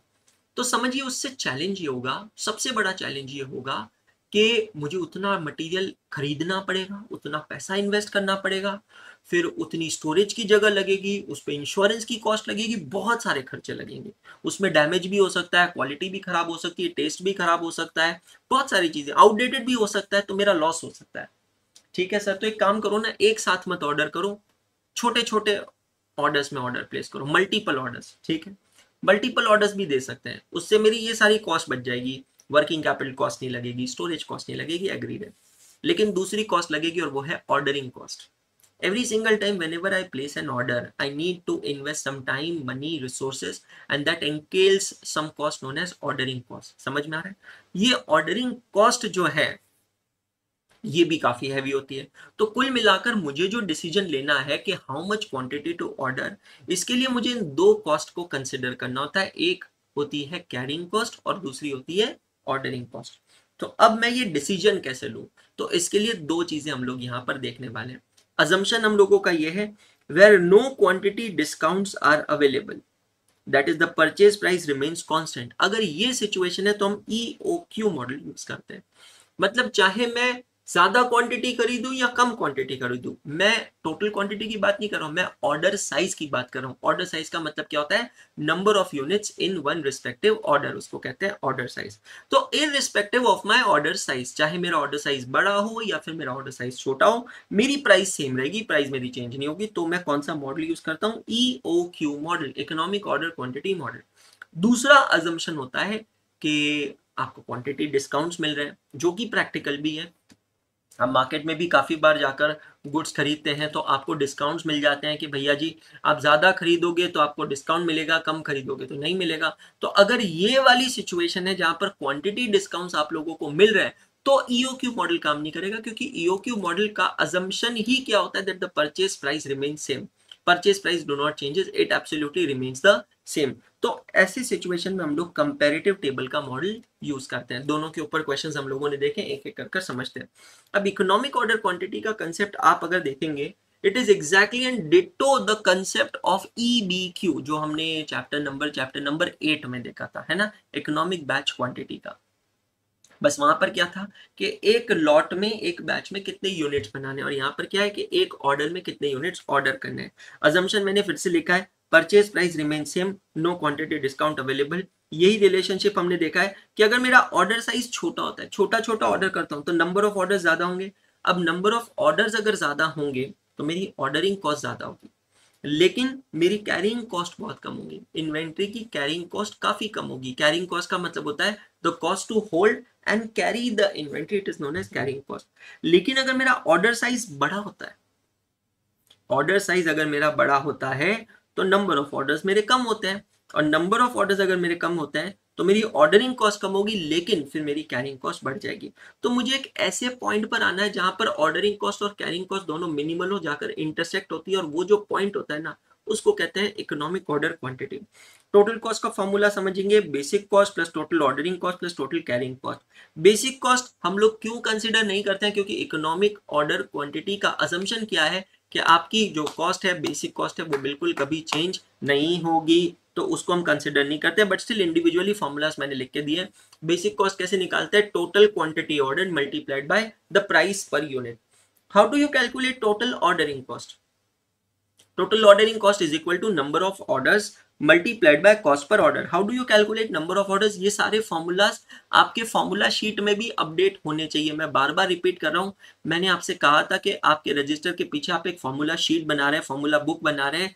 A: तो समझिए उससे चैलेंज ये होगा, सबसे बड़ा चैलेंज ये होगा कि मुझे उतना मटेरियल खरीदना पड़ेगा, उतना पैसा इन्वेस्ट करना पड़ेगा, फिर उतनी स्टोरेज की जगह लगेगी, उस पर इंश्योरेंस की कॉस्ट लगेगी, बहुत सारे खर्चे लगेंगे, उसमें डैमेज भी हो सकता है, क्वालिटी भी खराब हो सकती है, टेस्ट भी खराब हो सकता है, बहुत सारी चीजें, आउटडेटेड भी हो सकता है, तो मेरा लॉस हो सकता है। ठीक है सर, तो एक काम करो ना, एक साथ मत ऑर्डर करो, छोटे छोटे ऑर्डर्स में ऑर्डर प्लेस करो, मल्टीपल ऑर्डर्स, ठीक है? मल्टीपल ऑर्डर्स भी दे सकते हैं, उससे मेरी ये सारी कॉस्ट बच जाएगी, वर्किंग कैपिटल कॉस्ट नहीं लगेगी, स्टोरेज कॉस्ट नहीं लगेगी, एग्रीड है। लेकिन दूसरी कॉस्ट लगेगी और वो है ordering cost. Every single time whenever I place an order, I need to invest some time, money, resources, and that entails some cost known as ordering cost. समझ में आ रहा है? ये ऑर्डरिंग कॉस्ट जो है ये भी काफी हैवी होती है। तो कुल मिलाकर मुझे जो डिसीजन लेना है कि how much quantity to order, इसके लिए मुझे इन दो कॉस्ट को कंसिडर करना होता है, एक होती है कैरिंग कॉस्ट और दूसरी होती है ऑर्डरिंग कॉस्ट। तो अब मैं ये डिसीजन कैसे लूं, तो इसके लिए दो चीजें हम लोग यहाँ पर देखने वाले हैं। अजम्पशन हम लोगों का ये है, where no quantity discounts are available, that is the purchase price remains constant. अगर ये सिचुएशन है तो हम EOQ मॉडल यूज करते हैं। मतलब चाहे मैं ज्यादा क्वांटिटी खरीदूं या कम क्वांटिटी खरीदूं, मैं टोटल क्वांटिटी की बात नहीं कर रहा हूं, मैं ऑर्डर साइज की बात कर रहा हूं। ऑर्डर साइज का मतलब क्या होता है? Number of units in one respective order, उसको कहते हैं ऑर्डर साइज। तो in respective of my order size, चाहे मेरा ऑर्डर साइज बड़ा हो या फिर मेरा ऑर्डर साइज छोटा हो, मेरी प्राइस सेम रहेगी, प्राइस मेरी चेंज नहीं होगी। तो मैं कौन सा मॉडल यूज करता हूं? EOQ model, economic order quantity model. दूसरा अजम्पशन होता है कि आपको क्वांटिटी डिस्काउंट्स मिल रहे हैं, जो कि प्रैक्टिकल भी है। आप मार्केट में भी काफी बार जाकर गुड्स खरीदते हैं तो आपको डिस्काउंट्स मिल जाते हैं कि भैया जी आप ज्यादा खरीदोगे तो आपको डिस्काउंट मिलेगा, कम खरीदोगे तो नहीं मिलेगा। तो अगर ये वाली सिचुएशन है जहां पर क्वांटिटी डिस्काउंट्स आप लोगों को मिल रहे हैं, तो EOQ मॉडल काम नहीं करेगा, क्योंकि EOQ मॉडल का अजम्पशन ही क्या होता है, that the purchase price remains same, purchase price do not changes, it absolutely remains the same. तो ऐसी सिचुएशन में हम लोग कंपैरेटिव टेबल का मॉडल यूज करते हैं। दोनों के ऊपर क्वेश्चंस हम लोगों ने देखे, एक एक कर समझते हैं। अब इकोनॉमिक ऑर्डर क्वांटिटी का कंसेप्ट आप अगर देखेंगे, it is exactly and ditto the concept of EBQ जो हमने चैप्टर नंबर 8 में देखा था, है ना, इकोनॉमिक बैच क्वांटिटी का। बस वहां पर क्या था कि एक लॉट में, एक बैच में कितने यूनिट्स बनाने, और यहाँ पर क्या है कि एक ऑर्डर में कितने यूनिट्स ऑर्डर करने हैं। अजम्पशन मैंने फिर से लिखा है, purchase price remain same, no quantity discount available. यही रिलेशनशिप हमने देखा है कि अगर मेरा ऑर्डर साइज छोटा होता है, छोटा छोटा ऑर्डर करता हूँ, तो नंबर ऑफ ऑर्डर ज्यादा होंगे। अब नंबर ऑफ ऑर्डर्स अगर ज्यादा होंगे तो मेरी ऑर्डरिंग कॉस्ट ज्यादा होगी, लेकिन मेरी कैरिंग कॉस्ट बहुत कम होगी। इन्वेंट्री की कैरिंग कॉस्ट काफी कम होगी। कैरिंग कॉस्ट का मतलब होता है the cost to hold and carry the inventory, it is known as carrying cost. लेकिन अगर मेरा ऑर्डर साइज बड़ा होता है, ऑर्डर साइज अगर मेरा बड़ा होता है तो नंबर ऑफ ऑर्डर्स मेरे कम होते हैं, और नंबर ऑफ ऑर्डर्स अगर मेरे कम होते हैं तो मेरी ऑर्डरिंग कॉस्ट कम होगी, लेकिन फिर मेरी कैरिंग कॉस्ट बढ़ जाएगी। तो मुझे एक ऐसे पॉइंट पर आना है जहां पर ऑर्डरिंग कॉस्ट और कैरिंग कॉस्ट दोनों मिनिमल हो, जाकर इंटरसेक्ट होती है, और वो जो पॉइंट होता है ना, उसको कहते हैं economic order quantity. Total cost का फॉर्मूला समझेंगे, basic cost plus total ordering cost plus total carrying cost. Basic cost हम लोग क्यों कंसिडर नहीं करते हैं, क्योंकि इकोनॉमिक ऑर्डर क्वांटिटी का असम्पशन क्या है कि आपकी जो कॉस्ट है, बेसिक कॉस्ट है, वो बिल्कुल कभी चेंज नहीं होगी, तो उसको हम कंसिडर नहीं करते। बट स्टिल इंडिविजुअली फॉर्मूलाज मैंने लिख के दिए। बेसिक कॉस्ट कैसे निकालते हैं, total quantity order multiplied by the price per unit. How do you calculate total ordering cost? Total ordering cost is equal to number of orders multiplied by cost per order. How do you calculate number of orders? ये सारे फॉर्मूलाज आपके फॉर्मूला शीट में भी अपडेट होने चाहिए। मैं बार बार रिपीट कर रहा हूँ, मैंने आपसे कहा था कि आपके रजिस्टर के पीछे आप एक फॉर्मूला शीट बना रहे हैं, फॉर्मूला बुक बना रहे हैं,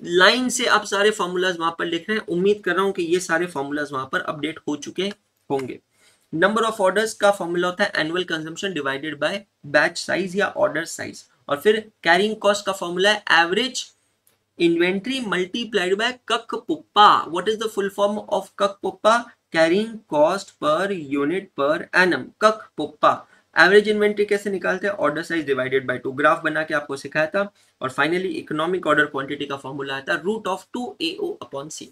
A: लाइन से आप सारे फॉर्मूलाज वहां पर लिख रहे हैं। उम्मीद कर रहा हूं कि ये सारे फॉर्मूलाज वहां पर अपडेट हो चुके होंगे। नंबर ऑफ ऑर्डर्स का फॉर्मूला होता है annual consumption divided by batch size या ऑर्डर साइज, और फिर कैरिंग कॉस्ट का फॉर्मूला है एवरेज इन्वेंट्री मल्टीप्लाइड बाय कक पुप्पा। What is the full form of कक पुप्पा? Carrying cost per unit per annum, कक पुप्पा। एवरेज इन्वेंट्री कैसे निकालते हैं? Order size divided by 2, graph बना के आपको सिखाया था। और फाइनली इकोनॉमिक ऑर्डर क्वांटिटी का फॉर्मूला आता है root of 2AO upon C।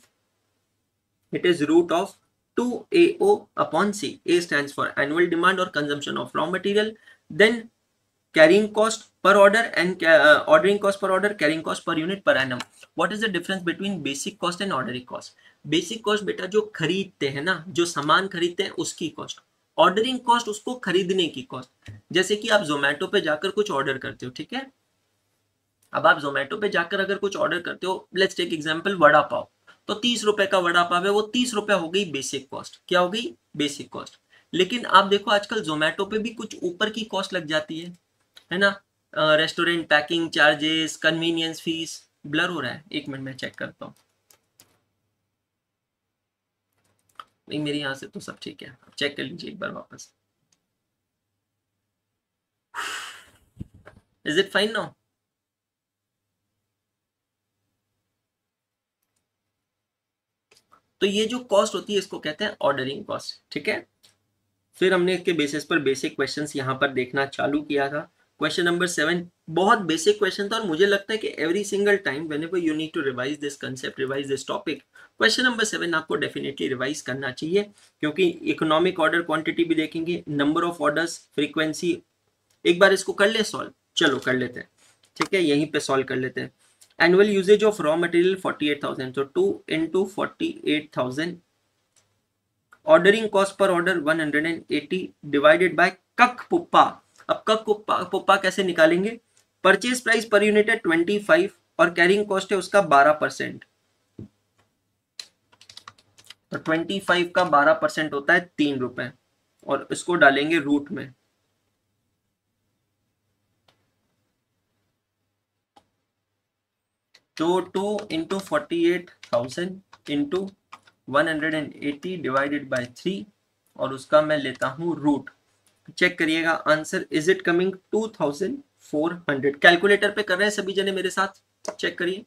A: It is root of 2AO upon C. A stands for annual demand or consumption of raw material. Then carrying cost per order and ordering cost per order, carrying cost per unit per annum. What is the difference between basic cost and ordering cost? Basic cost बेटा जो खरीदते हैं ना, जो सामान खरीदते हैं उसकी कॉस्ट। ऑर्डरिंग कॉस्ट उसको खरीदने की कॉस्ट। जैसे कि आप जोमेटो पे जाकर कुछ ऑर्डर करते हो, ठीक है। अब आप जोमेटो पे जाकर अगर कुछ ऑर्डर करते हो, let's take example vada pav, तो 30 रुपए का वड़ा पाव है, वो 30 रुपए हो गई बेसिक कॉस्ट। क्या हो गई? Basic cost. लेकिन आप देखो आजकल जोमेटो पे भी कुछ ऊपर की कॉस्ट लग जाती है ना, restaurant packing charges, convenience fees. Blur हो रहा है, एक मिनट में चेक करता हूँ। मेरे यहाँ से तो सब ठीक है, चेक कर लीजिए एक बार वापस। Is it fine now? तो ये जो कॉस्ट होती है इसको कहते हैं ऑर्डरिंग कॉस्ट, ठीक है। फिर हमने इसके बेसिस पर बेसिक क्वेश्चंस यहाँ पर देखना चालू किया था। क्वेश्चन नंबर 7 बहुत बेसिक क्वेश्चन था, और मुझे लगता है कि every single time whenever you need to revise this concept, revise this topic, question number 7 आपको डेफिनेटली रिवाइज करना चाहिए, क्योंकि इकोनॉमिक ऑर्डर क्वांटिटी भी देखेंगे, नंबर ऑफ ऑर्डर्स, फ्रीक्वेंसी। एक बार इसको कर ले सॉल्व, चलो कर लेते हैं, ठीक है, यहीं पे सॉल्व कर लेते हैं। Annual usage of raw material 48,000, तो 2 into 48,000। ऑर्डरिंग कॉस्ट पर ऑर्डर 180 डिवाइडेड बाय कक पुप्पा। अब कक पुप्पा कैसे निकालेंगे? परचेज प्राइस पर यूनिट है 25 और कैरिंग कॉस्ट है उसका 12%, तो 25 का 12% होता है 3 रुपए, और इसको डालेंगे रूट में। तो 2 into 48,000 into 180 डिवाइडेड बाय 3, और उसका मैं लेता हूं रूट। चेक करिएगा answer, is it coming 2400। Calculator पे कर रहे हैं सभी जने मेरे साथ, चेक करिए।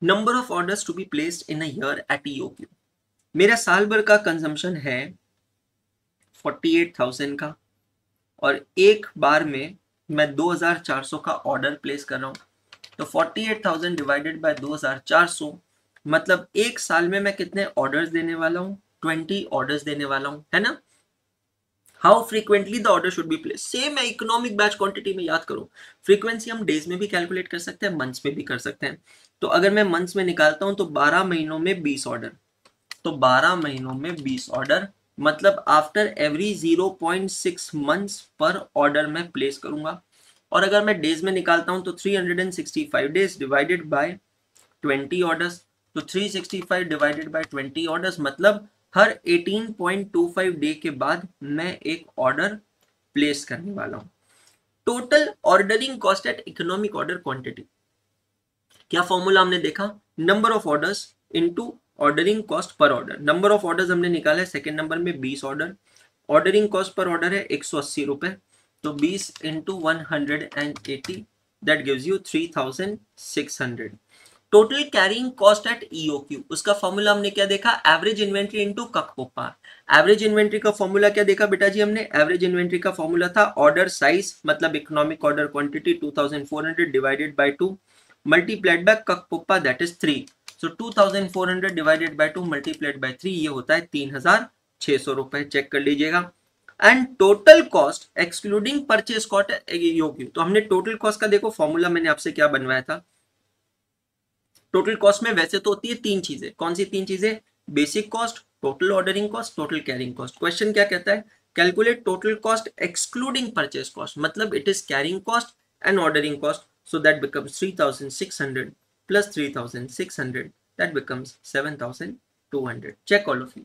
A: Number of orders to be placed in a year at EOQ। मेरा साल भर का कंजम्पशन है 48,000 का, और एक बार में मैं 2,400 का ऑर्डर प्लेस कर रहा हूं। तो 48,000 डिवाइडेड बाय 2,400 मतलब एक साल में मैं कितने ऑर्डर्स देने वाला हूँ? 20 ऑर्डर्स देने वाला हूँ, है ना? How frequently the order should be place, same है इकोनॉमिक बैच क्वांटिटी में। याद करो फ्रीक्वेंसी हम डेज में भी कैलकुलेट कर सकते हैं, मंथ्स में भी कर सकते हैं। तो अगर मैं मंथ्स में निकालता हूं तो 12 महीनों में 20 ऑर्डर, तो 12 महीनों में 20 ऑर्डर मतलब आफ्टर एवरी 0.6 मंथ्स पर ऑर्डर मैं प्लेस करूंगा। और अगर मैं डेज में निकालता हूं तो 365 डेज डिवाइडेड बाय 20 ऑर्डर्स, तो 365 डिवाइडेड बाय 20 ऑर्डर्स मतलब हर 18.25 डे के बाद मैं एक ऑर्डर प्लेस करने वाला हूं। Total ordering cost at economic order quantity, क्या फॉर्मूला हमने देखा? Number of orders into ordering cost पर ऑर्डर। नंबर ऑफ ऑर्डर्स हमने निकाला है सेकंड नंबर में 20 ऑर्डर, ऑर्डरिंग कॉस्ट पर ऑर्डर है 180 रुपए, तो 20 into 180 that gives you 3600। Total carrying cost at EOQ, उसका फॉर्मूला हमने क्या देखा? एवरेज इन्वेंट्री इनटू ककपोपा। एवरेज इन्वेंट्री का फॉर्मूला क्या देखा बेटा जी हमने? एवरेज इन्वेंट्री का फॉर्मूला था ऑर्डर साइज मतलब economic order quantity 2400 divided by 2 multiplied by ककपोपा that is 3। So 2400 divided by 2 multiplied by 3 ये होता है 3600 रुपए। चेक कर लीजिएगा। And total cost excluding purchase cost EOQ, तो हमने टोटल कॉस्ट का देखो फॉर्मूला मैंने आपसे क्या बनवाया था। टोटल कॉस्ट में वैसे तो होती है तीन चीजें, कौन सी तीन चीजें? Basic cost, total ordering cost, total carrying cost. Question क्या कहता है? Calculate total cost excluding purchase cost, मतलब it is carrying cost and ordering cost, so that becomes 3600 plus 3600 that becomes 7200। Check all of you.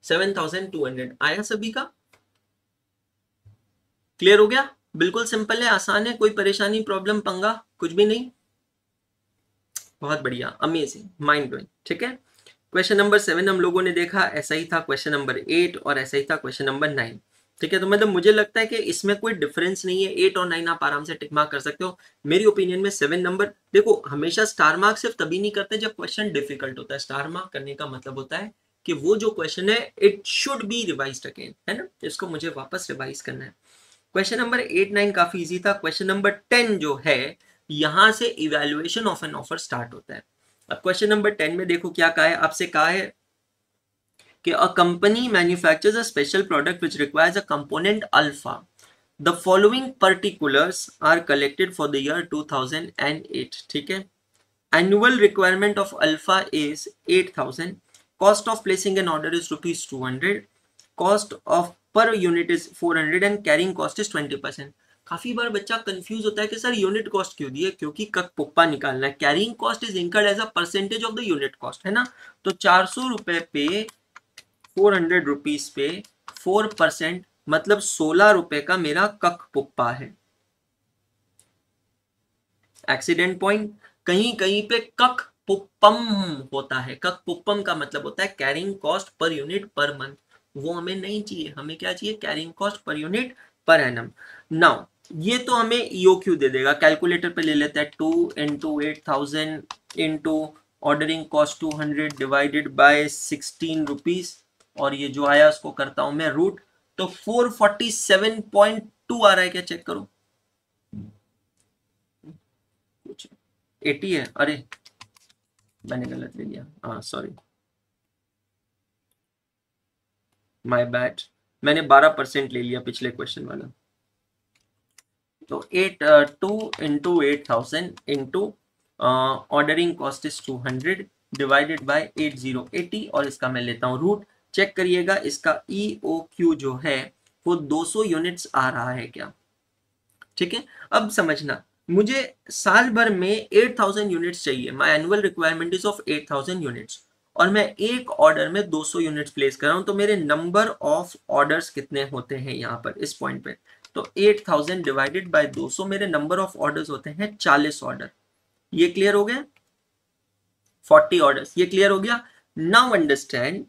A: 7200 आया सभी का? क्लियर हो गया? बिल्कुल सिंपल है, आसान है, कोई परेशानी प्रॉब्लम पंगा कुछ भी नहीं। बहुत बढ़िया, अमेजिंग, माइंड ब्लोइंग। ठीक है, क्वेश्चन नंबर 7 हम लोगों ने देखा, ऐसा ही था क्वेश्चन नंबर 8 और ऐसा ही था क्वेश्चन नंबर 9। ठीक है, तो मतलब मुझे लगता है कि इसमें कोई डिफरेंस नहीं है, 8 और 9 आप आराम से टिक मार्क कर सकते हो। मेरी ओपिनियन में 7 नंबर, देखो हमेशा स्टार मार्क सिर्फ तभी नहीं करते जब क्वेश्चन डिफिकल्ट होता है। स्टार मार्क करने का मतलब होता है कि वो जो क्वेश्चन है it should be revised again, है ना, इसको मुझे वापस रिवाइज करना है। क्वेश्चन नंबर 8 9 काफी इजी था। क्वेश्चन नंबर 10 जो है यहां से evaluation of an offer start होता है। अब क्वेश्चन नंबर 10 में देखो क्या कहा है, आपसे कहा है कि a company manufactures a special product which requires a component alpha, the following particulars are collected for the year 2008। ठीक है, annual requirement of alpha is 8000, cost of placing an order is rupees 200, cost of per unit is 400 and carrying cost is 20%। काफी बार बच्चा कंफ्यूज होता है कि सर यूनिट कॉस्ट क्यों दी है, क्योंकि ककपोपा निकालना है। Carrying cost is incurred as a percentage of the unit cost, है ना, तो 400 रुपए पे 400 रुपीज पे 4% मतलब 16 रुपए का मेरा ककपोपा है। एक्सीडेंट पॉइंट, कहीं कहीं पे कक पुप्पम होता है। कक पुप्पम का मतलब होता है carrying cost per unit per month, वो हमें नहीं चाहिए, हमें क्या चाहिए? Carrying cost per unit per annum. Now ये तो हमें ईओक्यू दे देगा, कैलकुलेटर पे ले लेते हैं 2 into 8000 into ordering cost 200 divided by 16 rupees, और ये जो आया उसको करता हूं मैं रूट, तो 447.2 आ रहा है क्या? चेक करो, 80 है, अरे मैंने गलत ले लिया, हाँ सॉरी, माय बैड, मैंने 12% ले लिया पिछले क्वेश्चन वाला। तो 2 into 8000 into ordering cost is 200 divided by 80 और इसका मैं लेता हूँ रूट। चेक करिएगा इसका ईओक्यू जो है वो 200 यूनिट्स आ रहा है क्या? ठीक है, अब समझना, मुझे साल भर में 8000 यूनिट्स चाहिए, my annual requirement is of 8000 units, और मैं एक ऑर्डर में 200 यूनिट्स प्लेस कर रहा हूं, तो मेरे नंबर ऑफ ऑर्डर्स कितने होते हैं यहाँ पर इस पॉइंट पे? तो 8000 डिवाइडेड बाय 200 मेरे नंबर ऑफ ऑर्डर्स होते हैं 40 ऑर्डर। ये क्लियर हो गया? 40 ऑर्डर्स, ये क्लियर हो गया? Now understand,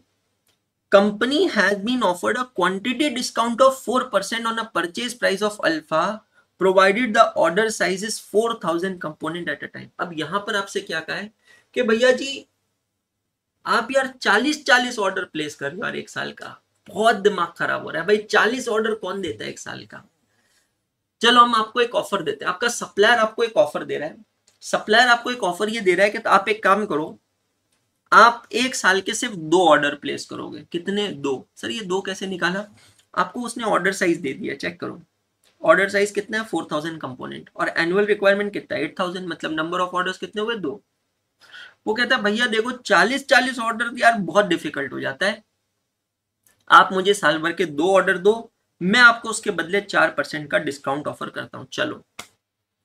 A: company has been offered a quantity discount of 4% on a purchase price of alpha provided the order size is 4000 component at a time। अब यहां पर आपसे क्या कहा है कि भैया जी आप यार 40 ऑर्डर प्लेस कर रहे हो यार एक साल का, बहुत दिमाग खराब हो रहा है भाई, 40 ऑर्डर कौन देता है एक साल का? चलो हम आपको एक ऑफर देते हैं, आपका सप्लायर आपको एक ऑफर दे रहा है, सप्लायर आपको एक ऑफर ये दे रहा है कि आप एक काम करो, आप एक साल के सिर्फ 2 ऑर्डर प्लेस करोगे। कितने? 2। सर ये 2 कैसे निकाला? आपको उसने ऑर्डर साइज दे दिया, चेक करो। ऑर्डर साइज कितना है? 4000 कंपोनेंट, और एनुअल रिक्वायरमेंट कितना है? 8000, मतलब नंबर ऑफ ऑर्डर्स कितने हुए? 2। वो कहता है भैया देखो 40 ऑर्डर यार बहुत डिफिकल्ट हो जाता है, आप मुझे साल भर के 2 ऑर्डर दो, मैं आपको उसके बदले 4% का डिस्काउंट ऑफर करता हूं। चलो,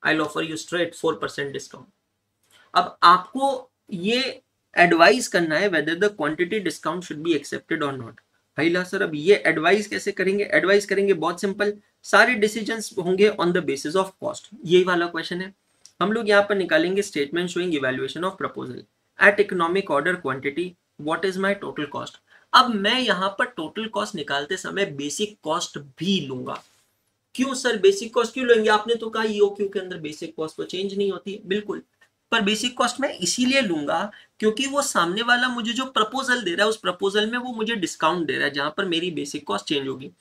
A: I offer you straight 4% discount. अब आपको ये एडवाइस करना है whether the quantity discount should be accepted और नॉट। भाई ला सर अब ये एडवाइस कैसे करेंगे? एडवाइस करेंगे बहुत सिंपल, सारे डिसीजंस होंगे on the basis of cost. यही वाला क्वेश्चन है। हम लोग यहाँ पर निकालेंगे statement showing evaluation of proposal eight economic order quantity, what is my total cost. अब मैं यहाँ पर टोटल कॉस्ट निकालते समय बेसिक कॉस्ट भी लूंगा। क्यों सर बेसिक कॉस्ट क्यों लेंगे? आपने तो कहा ईओक्यू के अंदर बेसिक कॉस्ट तो चेंज नहीं होती है, बिल्कुल, पर बेसिक कॉस्ट मैं इसीलिए लूंगा क्योंकि वो सामने वाला मुझे जो प्रपोजल दे रहा है उस प्रपोजल में वो मुझे डिस्काउंट दे रहा है जहां पर मेरी बेसिक कॉस्ट चेंज होगी।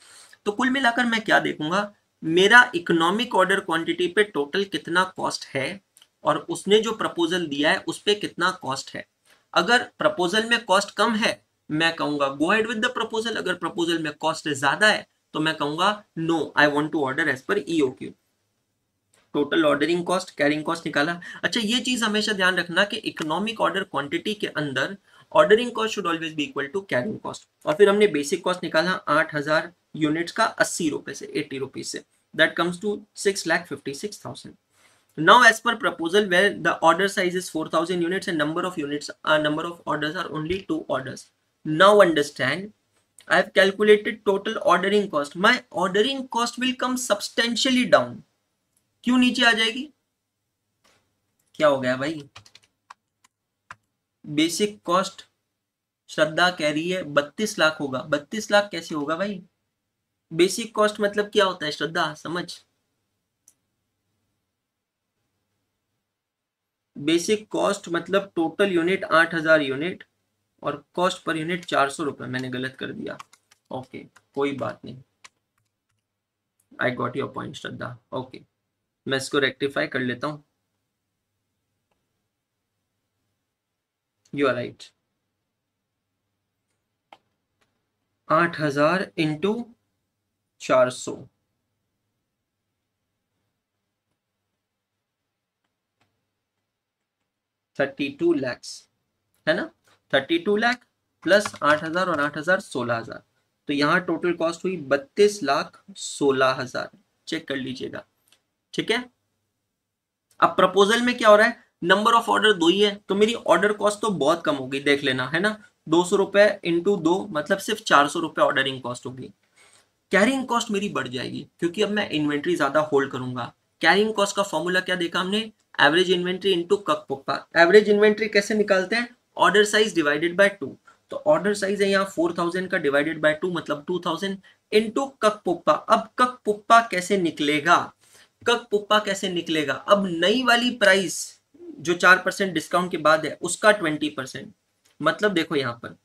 A: तो कुल मिलाकर मैं क्या देखूंगा? मेरा इकोनॉमिक ऑर्डर क्वांटिटी पे टोटल कितना कॉस्ट है और उसने जो प्रपोजल दिया है उस पर कितना कॉस्ट है। अगर प्रपोजल में कॉस्ट कम है मैं कहूंगा go ahead with the proposal, अगर प्रपोजल में कॉस्ट ज्यादा है तो मैं कहूंगा no, I want to order as per EOQ. Total ordering cost, carrying cost निकाला। अच्छा ये चीज हमेशा ध्यान रखना कि इकोनॉमिक ऑर्डर क्वांटिटी के अंदर ordering cost should always be equal to carrying cost. और फिर हमने बेसिक कॉस्ट निकाला 8000 यूनिट्स का 80 रुपए से, 80 रुपीज से, that comes to 6,56,000। Now as per proposal where the order size is 4000 units and number of orders are only 2 orders. Now understand, I have calculated total ordering cost. My ordering cost will come substantially down. क्यों नीचे आ जाएगी? क्या हो गया भाई? बेसिक कॉस्ट श्रद्धा कह रही है 32 लाख होगा। 32 लाख कैसे होगा भाई? बेसिक कॉस्ट मतलब क्या होता है श्रद्धा, समझ? बेसिक कॉस्ट मतलब टोटल यूनिट 8000 यूनिट और कॉस्ट पर यूनिट 400 रुपए। मैंने गलत कर दिया, ओके कोई बात नहीं, I got your point Shraddha, okay मैं इसको रेक्टिफाई कर लेता हूं। You are right, 8000 into 400, 32 lakhs है ना। 32 लाख प्लस 8000 और 8000 16,000, तो यहाँ टोटल कॉस्ट हुई 32,16,000। चेक कर लीजिएगा, ठीक है। अब प्रपोजल में क्या हो रहा है? नंबर ऑफ ऑर्डर 2 ही है तो मेरी ऑर्डर कॉस्ट तो बहुत कम होगी, देख लेना है ना। 200 रुपए इंटू 2 मतलब सिर्फ 400 रुपए ऑर्डरिंग कॉस्ट होगी। कैरिंग कॉस्ट मेरी बढ़ जाएगी क्योंकि अब मैं इन्वेंट्री ज्यादा होल्ड करूंगा। कैरिंग कॉस्ट का फॉर्मूला क्या देखा हमने? एवरेज इन्वेंट्री इंटू कक पुप्पा। एवरेज इन्वेंट्री कैसे निकालते हैं? Order size divided by 2। तो ऑर्डर साइज है यहाँ 4000 का डिवाइडेड बाय 2 मतलब 2000 इंटू कक पुप्पा। अब कक पुप्पा कैसे निकलेगा? कक पुप्पा कैसे निकलेगा? अब नई वाली प्राइस जो 4% डिस्काउंट के बाद है उसका 20%, मतलब देखो यहाँ पर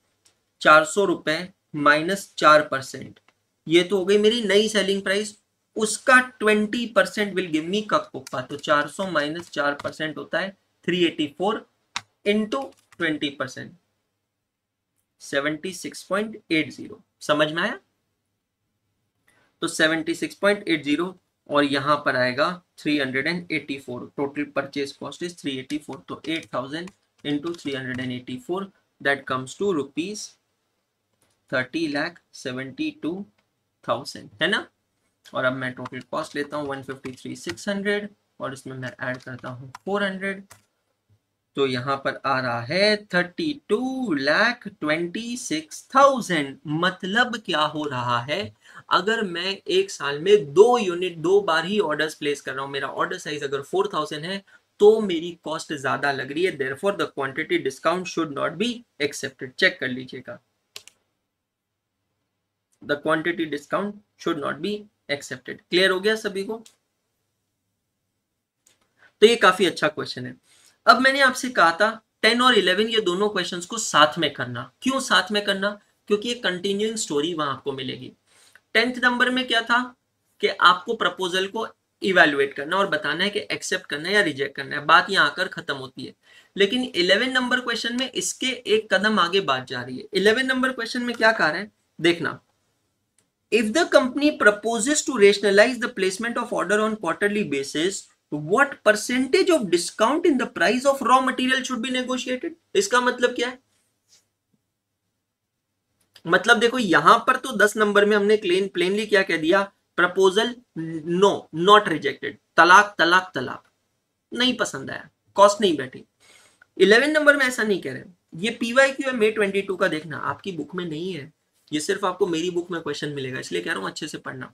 A: 400 रुपए माइनस 4%, ये तो हो गई मेरी नई सेलिंग प्राइस, उसका 20% विल गिव मी कक पुप्पा। तो 400 माइनस 4% होता है 384 इंटू 20%, 76.80। समझ में आया? तो 76.80 और यहां पर आएगा 384। टोटल परचेज कॉस्ट इज 384, तो 8000 into 384 that comes to rupees 30,72,000 है ना। और अब मैं टोटल कॉस्ट लेता हूँ 153,600 और इसमें मैं ऐड करता हूँ 400, तो यहाँ पर आ रहा है 32,26,000। मतलब क्या हो रहा है? अगर मैं एक साल में 2 यूनिट 2 बार ही ऑर्डर्स प्लेस कर रहा हूँ, मेरा ऑर्डर साइज अगर 4000 है तो मेरी कॉस्ट ज्यादा लग रही है, therefore the quantity discount should not be accepted. Check कर लीजिएगा, the quantity discount should not be accepted. Clear हो गया सभी को? तो ये काफी अच्छा क्वेश्चन है। अब मैंने आपसे कहा था 10 और 11 ये दोनों क्वेश्चंस को साथ में करना। क्यों साथ में करना? क्योंकि ये कंटिन्यूइंग स्टोरी वहां आपको मिलेगी। 10th नंबर में क्या था कि आपको प्रपोजल को इवेलुएट करना और बताना है कि एक्सेप्ट करना है या रिजेक्ट करना है, बात यहाँ आकर खत्म होती है। लेकिन 11 नंबर क्वेश्चन में इसके एक कदम आगे बात जा रही है। 11 नंबर क्वेश्चन में क्या कह रहा है देखना, if the company proposes to rationalize the placement of order on quarterly basis, what percentage of discount in the price of raw material should be negotiated? इसका मतलब क्या है? मतलब देखो यहां पर तो 10 नंबर में हमने प्लेनली क्या कह दिया, प्रपोजल नो, नॉट रिजेक्टेड, तलाक तलाक तलाक, नहीं पसंद आया, कॉस्ट नहीं बैठी। 11 नंबर में ऐसा नहीं कह रहे, ये पीवाईक्यू है May 22 का, देखना आपकी बुक में नहीं है, ये सिर्फ आपको मेरी बुक में क्वेश्चन मिलेगा, इसलिए कह रहा हूं अच्छे से पढ़ना।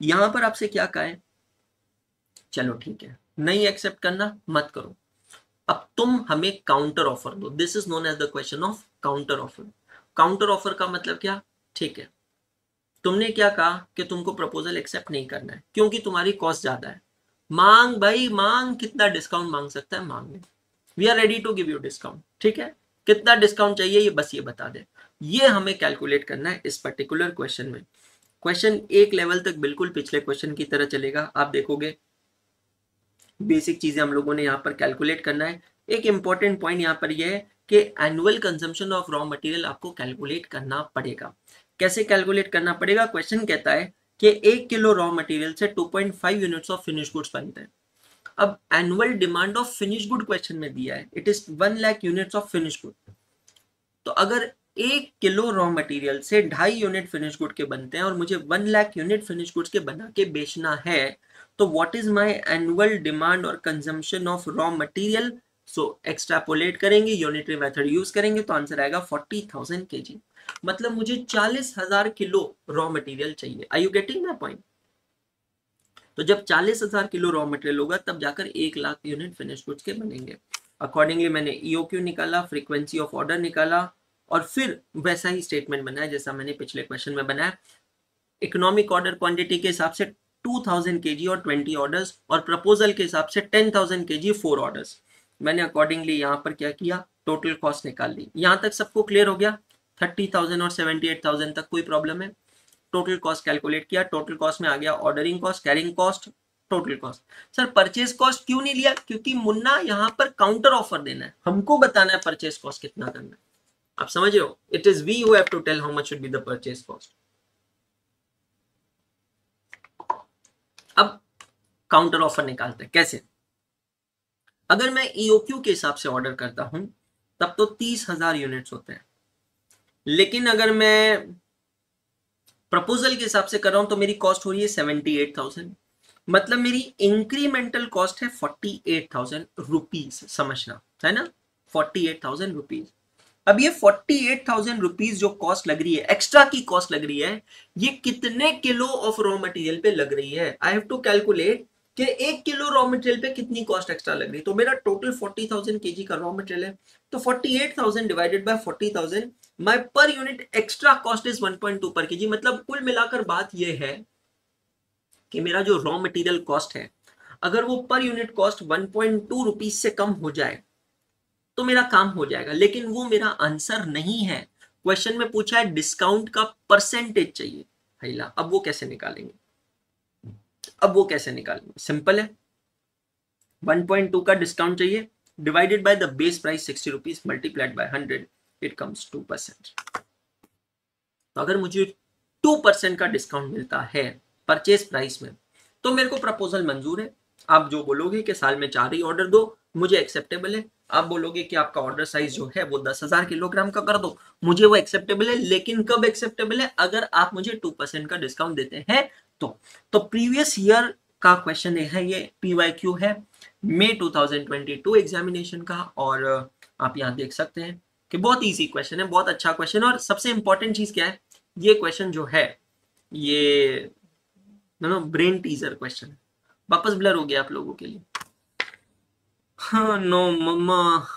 A: यहां पर आपसे क्या कहा है, चलो ठीक है नहीं एक्सेप्ट करना मत करो, अब तुम हमें काउंटर ऑफर दो, this is known as the question of counter offer. Counter offer का मतलब क्या, ठीक है तुमने क्या कहा कि तुमको प्रपोजल एक्सेप्ट नहीं करना है क्योंकि तुम्हारी कॉस्ट ज्यादा है, मांग भाई मांग, कितना डिस्काउंट मांग सकता है मांग ले, we are ready to give you discount, ठीक है कितना डिस्काउंट चाहिए ये बस ये बता दे, ये हमें कैलकुलेट करना है इस पर्टिकुलर क्वेश्चन में। क्वेश्चन एक लेवल तक बिल्कुल पिछले क्वेश्चन की तरह चलेगा, आप देखोगे बेसिक चीजें हम लोगों ने यहाँ पर कैलकुलेट करना है। एक इंपॉर्टेंट पॉइंट यहाँ पर यह है कि annual consumption of raw material आपको कैलकुलेट करना पड़ेगा। कैसे कैलकुलेट करना पड़ेगा, क्वेश्चन कहता है कि 1 किलो रॉ मटेरियल से 2.5 यूनिट्स ऑफ फिनिश गुड्स बनते हैं। अब annual demand of finish good question में दिया है, it is 1 lakh units of finish good, तो अगर 1 किलो रॉ मटेरियल से 2.5 यूनिट फिनिश गुड के बनते हैं और मुझे 1 लाख यूनिट फिनिश गुड्स के बना के बेचना है, तो what is my annual demand और consumption of raw material, so extrapolate करेंगे, यूनिटरी मेथड यूज करेंगे तो आंसर आएगा 40,000 केजी, मतलब मुझे 40,000 किलो रॉ मटेरियल चाहिए। Are you getting my point? तो जब 40,000 किलो रॉ मटेरियल होगा तब जाकर 1 लाख यूनिट फिनिश गुड्स के बनेंगे। अकॉर्डिंगली मैंने ईओक्यू निकाला, फ्रीक्वेंसी ऑफ ऑर्डर निकाला और फिर वैसा ही स्टेटमेंट बनाया जैसा मैंने पिछले क्वेश्चन में बनाया। इकोनॉमिक ऑर्डर क्वांटिटी के हिसाब से 2000 केजी और 20 ऑर्डर्स, और प्रपोजल के हिसाब से 10,000 केजी 4 ऑर्डर्स। मैंने अकॉर्डिंगली यहाँ पर क्या किया, टोटल कॉस्ट निकाल ली। यहाँ तक सबको क्लियर हो गया? 30,000 और 78,000 तक कोई प्रॉब्लम है? टोटल कॉस्ट कैलकुलेट किया, टोटल कॉस्ट में आ गया ordering cost, carrying cost, total cost. Sir purchase cost क्यों नहीं लिया? क्योंकि मुन्ना यहाँ पर काउंटर ऑफर देना है, हमको बताना है परचेज कॉस्ट कितना करना है। आप समझ रहे हो? It is we who have to tell how much should be the purchase cost. अब काउंटर ऑफर निकालते हैं कैसे। अगर मैं ईओक्यू के हिसाब से ऑर्डर करता हूं तब तो 30,000 यूनिट्स होते हैं, लेकिन अगर मैं प्रपोजल के हिसाब से कर रहा हूं तो मेरी कॉस्ट हो रही है 78,000, मतलब मेरी इंक्रीमेंटल कॉस्ट है 48,000 रुपीज, समझना है ना, 48,000 रुपीज। अब ये 48,000 रुपीज जो कॉस्ट लग रही है, एक्स्ट्रा की कॉस्ट लग रही है, ये कितने किलो ऑफ रॉ मटेरियल पे लग रही है। आई हैव टू कैलकुलेट कि 1 किलो रॉ मटेरियल पे कितनी कॉस्ट एक्स्ट्रा लग रही है। तो मेरा टोटल 40,000 केजी का रॉ मटेरियल है, तो 48,000 divided by 40,000, my per unit extra cost is 1.2 पर केजी। मतलब कुल मिलाकर बात ये है कि मेरा जो रॉ मटेरियल कॉस्ट है, अगर वो पर यूनिट कॉस्ट 1.2 रुपीज से कम हो जाए तो मेरा काम हो जाएगा, लेकिन वो मेरा आंसर नहीं है। क्वेश्चन में पूछा है डिस्काउंट का परसेंटेज चाहिए, हैला अब वो कैसे निकालेंगे, अब वो कैसे निकालेंगे, सिंपल है, 1.2 का डिस्काउंट चाहिए, divided by the base price 60 rupees multiplied by 100, it comes 2%। तो अगर मुझे 2% का डिस्काउंट मिलता है परचेज प्राइस में तो मेरे को प्रपोजल मंजूर है। आप जो बोलोगे कि साल में 4 ही ऑर्डर दो, मुझे एक्सेप्टेबल है। आप बोलोगे कि आपका ऑर्डर साइज जो है वो 10,000 किलोग्राम का कर दो, मुझे वो एक्सेप्टेबल है। लेकिन कब एक्सेप्टेबल है? अगर आप मुझे 2% का डिस्काउंट देते हैं तो प्रीवियस ईयर का क्वेश्चन है, ये पीवाईक्यू है मई 2022 एग्जामिनेशन का, और आप यहाँ देख सकते हैं कि बहुत इजी क्वेश्चन है, बहुत अच्छा क्वेश्चन। और सबसे इंपॉर्टेंट चीज क्या है, ये क्वेश्चन जो है ये ब्रेन टीजर क्वेश्चन है। वापस ब्लर हो गया आप लोगों के लिए। हाँ नो मम्मा,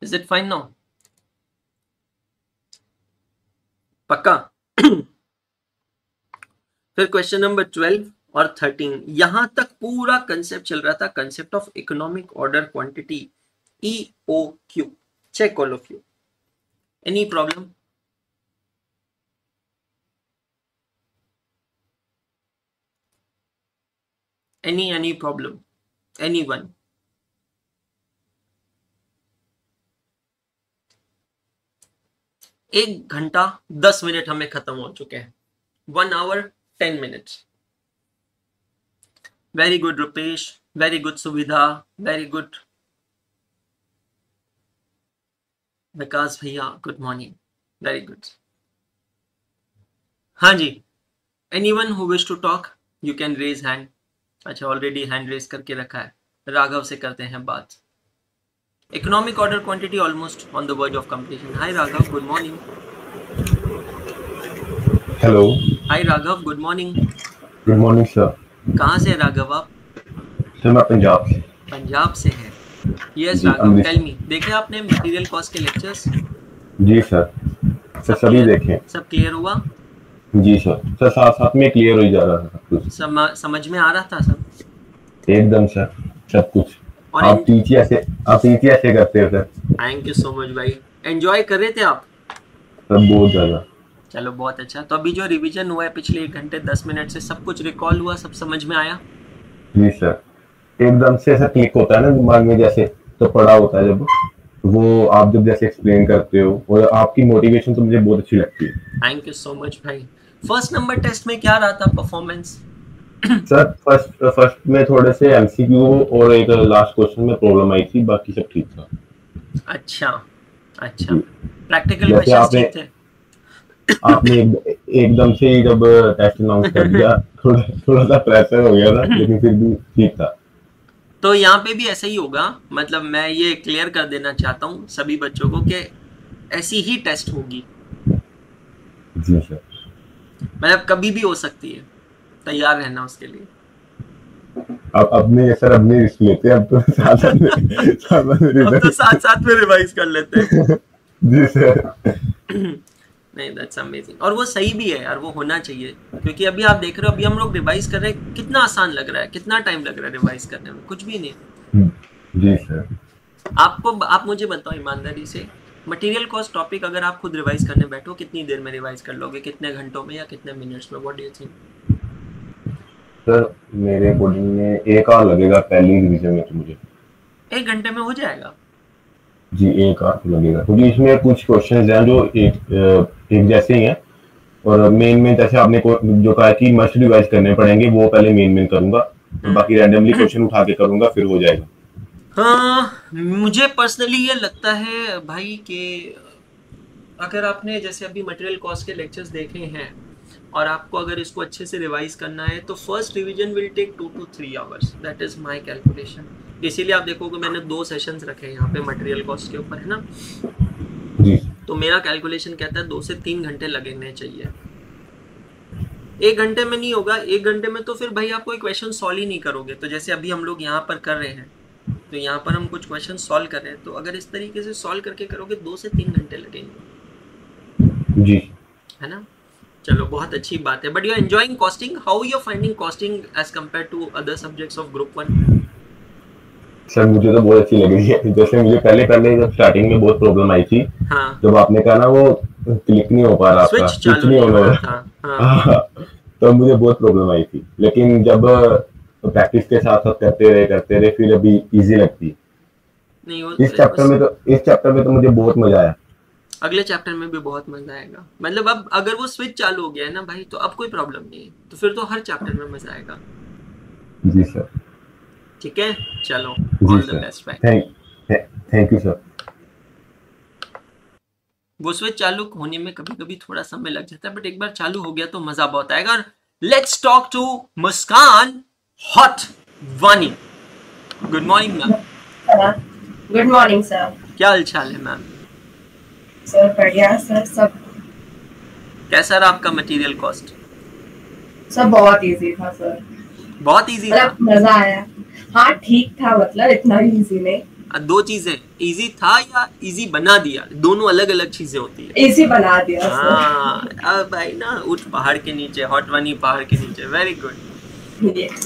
A: इज इट फाइन नाउ? पक्का? फिर क्वेश्चन नंबर 12 और 13, यहां तक पूरा कंसेप्ट चल रहा था, concept of economic order quantity, EOQ. Check all of you, any problem? any problem, anyone? एक घंटा 10 मिनट हमें खत्म हो चुके हैं, 1 hour 10 minutes. Very good Rupesh, very good Suvidha, very good Vikas भैया, गुड मॉर्निंग, वेरी गुड. हाँ जी, anyone who wish to talk you can raise hand. अच्छा, ऑलरेडी हैंड रेज करके रखा है. राघव से करते हैं बात. Economic order quantity almost on the verge of completion. Hi Raghav, good morning.
C: Hello.
A: Hi Raghav, good morning.
C: Good morning sir.
A: कहाँ से राघव आप?
C: सर मैं पंजाब से.
A: पंजाब से हैं. यस राघव, टेल मी, देखे आपने मटेरियल कॉस्ट के लेक्चर्स?
C: जी सर. सर सभी देखे.
A: सब क्लियर हुआ?
C: जी सर. सर साथ साथ में क्लियर हो जा रहा था सब कुछ.
A: समझ में आ रहा था सब?
C: एकदम सर, सब कुछ.
A: और
C: आप टीच ऐसे करते हो sir.
A: Thank you so much भाई. एंजॉय कर रहे थे आप?
C: सर बहुत ज़्यादा.
A: चलो बहुत अच्छा. तो अभी जो रिवीजन हुआ है पिछले 1 घंटे 10 मिनट से, सब कुछ रिकॉल हुआ, सब समझ में आया?
C: जी सर. एकदम से ऐसा क्लिक होता है ना दिमाग में, जैसे तो पढ़ा होता है जब वो आप जब जैसे एक्सप्लेन करते हो, और आपकी मोटिवेशन तो मुझे बहुत अच्छी लगती है.
A: थैंक यू सो मच भाई. फर्स्ट नंबर टेस्ट में क्या रहा था परफॉर्मेंस?
C: सर फर्स्ट में थोड़े से एमसीक्यू और एक लास्ट क्वेश्चन में प्रॉब्लम आई थी, बाकी सब ठीक था.
A: अच्छा. प्रैक्टिकल क्वेश्चंस ठीक थे?
C: आपने एकदम से ही जब टेस्ट अनाउंस कर दिया थोड़ा सा प्रेशर हो गया था, लेकिन फिर भी ठीक था.
A: तो यहाँ पे भी ऐसा ही होगा. मतलब मैं ये क्लियर कर देना चाहता हूँ सभी बच्चों को कि ऐसी ही टेस्ट होगी.
C: जी सर.
A: मतलब कभी भी हो सकती है, तैयार रहना उसके लिए.
C: अब नहीं सर, अब नहीं रिस्क लेते, अब तो
A: साथ में रिवाइज कर लेते हैं.
C: जी सर.
A: नहीं, दैट्स अमेजिंग. और वो सही भी है यार, वो होना चाहिए, क्योंकि अभी आप देख रहे हो, अभी हम लोग रिवाइज कर रहे हैं, कितना आसान लग रहा है, कितना टाइम लग रहा है रिवाइज करने में, कुछ भी नहीं.
C: जी सर.
A: आप मुझे बताओ ईमानदारी से, मटेरियल कॉस्ट टॉपिक अगर आप खुद रिवाइज करने बैठो, कितनी देर में रिवाइज कर लोगे? कितने घंटों में या कितने मिनट्स में? What do you think?
C: Sir मेरे अकॉर्डिंग में 1 आवर लगेगा पहली रिवीजन में. तो मुझे
A: 1 घंटे में हो जाएगा?
C: जी 1 आवर लगेगा, क्योंकि इसमें कुछ क्वेश्चंस हैं जो एक जैसे ही हैं, और मेन जैसे आपने जो कहा कि मस्ट रिवाइज करने पड़ेंगे, वो पहले मेन करूंगा, और बाकी रैंडमली क्वेश्चन उठा के करूंगा, फिर हो जाएगा.
A: हाँ, मुझे पर्सनली ये लगता है भाई कि अगर आपने जैसे अभी मटेरियल कॉस्ट के लेक्चर्स देखे हैं और आपको अगर इसको अच्छे से रिवाइज करना है, तो first revision will take 2 to 3 hours. That is my calculation. इसीलिए आप देखोगे मैंने 2 सेशंस रखे हैं यहाँ पे मटेरियल कॉस्ट के ऊपर, है ना?
C: जी.
A: तो मेरा कैलकुलेशन कहता है 2 से 3 घंटे लगने चाहिए. 1 घंटे में नहीं होगा. 1 घंटे में तो फिर भाई आप कोई क्वेश्चन सॉल्व ही नहीं करोगे. तो जैसे अभी हम लोग यहाँ पर कर रहे हैं, तो यहाँ पर हम कुछ क्वेश्चन सॉल्व कर रहे हैं, तो अगर इस तरीके से सॉल्व करके करोगे 2 से 3 घंटे लगेंगे.
C: जी.
A: है ना? चलो बहुत अच्छी बात है. But you are enjoying costing. How you are finding costing as compare to other subjects of group 1?
C: Sir मुझे तो बहुत अच्छी लग रही है. जैसे मुझे पहले जब स्टार्टिंग में बहुत प्रॉब्लम आई थी,
A: हाँ.
C: जब आपने कहा ना वो क्लिक नहीं हो पा रहा था, स्विच नहीं हो रहा था, हाँ. तो मुझे बहुत प्रॉब्लम आई थी, लेकिन जब प्रैक्टिस के साथ करते रहे फिर अभी इजी लगती. इस चैप्टर में तो मुझे बहुत मजा आया.
A: अगले चैप्टर में भी बहुत मजा आएगा. मतलब अब अगर वो स्विच चालू हो गया है ना भाई, तो अब कोई प्रॉब्लम नहीं है, तो फिर तो हर चैप्टर में मजा आएगा.
C: जी सर.
A: ठीक है, चलो ऑल द बेस्ट भाई.
C: Thank you sir.
A: वो स्विच चालू होने में कभी कभी थोड़ा समय लग जाता है, बट एक बार चालू हो गया तो मजा बहुत आएगा. Let's talk to Muskan Hotwani. Good morning ma'am.
D: Good morning sir.
A: क्या हाल चाल है मैम?
D: सर बढ़िया सर. सब
A: कैसा रहा आपका मटेरियल कॉस्ट?
D: सब बहुत इजी था सर.
A: बहुत इजी था?
D: मजा आया. हाँ ठीक था, मतलब इतना इजी नहीं.
A: दो चीजें, इजी था या इजी बना दिया, दोनों अलग अलग चीजें होती है।
D: इजी बना दिया।
A: हाँ अब भाई ना उठ पहाड़ के नीचे, हॉट वानी पहाड़ के नीचे। Very good,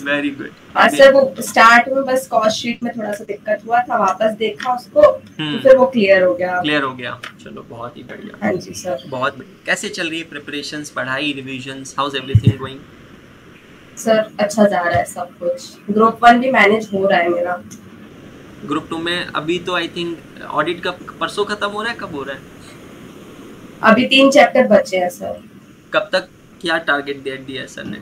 A: very good.
D: और सर वो स्टार्ट में बस कॉस्ट शीट में थोड़ा सा दिक्कत हुआ था, वापस देखा उसको तो फिर वो क्लियर हो गया।
A: क्लियर हो गया, चलो बहुत ही बढ़िया।
D: हाँ जी सर,
A: बहुत बढ़िया। कैसे चल रही है प्रिपरेशंस, पढ़ाई, revisions, how is everything going?
D: Sir अच्छा जा रहा है सब कुछ। ग्रुप 1 भी मैनेज हो रहा है मेरा।
A: ग्रुप 2 में अभी तो आई थिंक ऑडिट का परसों खत्म हो रहा है, कब हो रहा है?
D: अभी 3 चैप्टर बचे हैं सर।
A: कब तक, क्या टारगेट दे दिया है सर ने?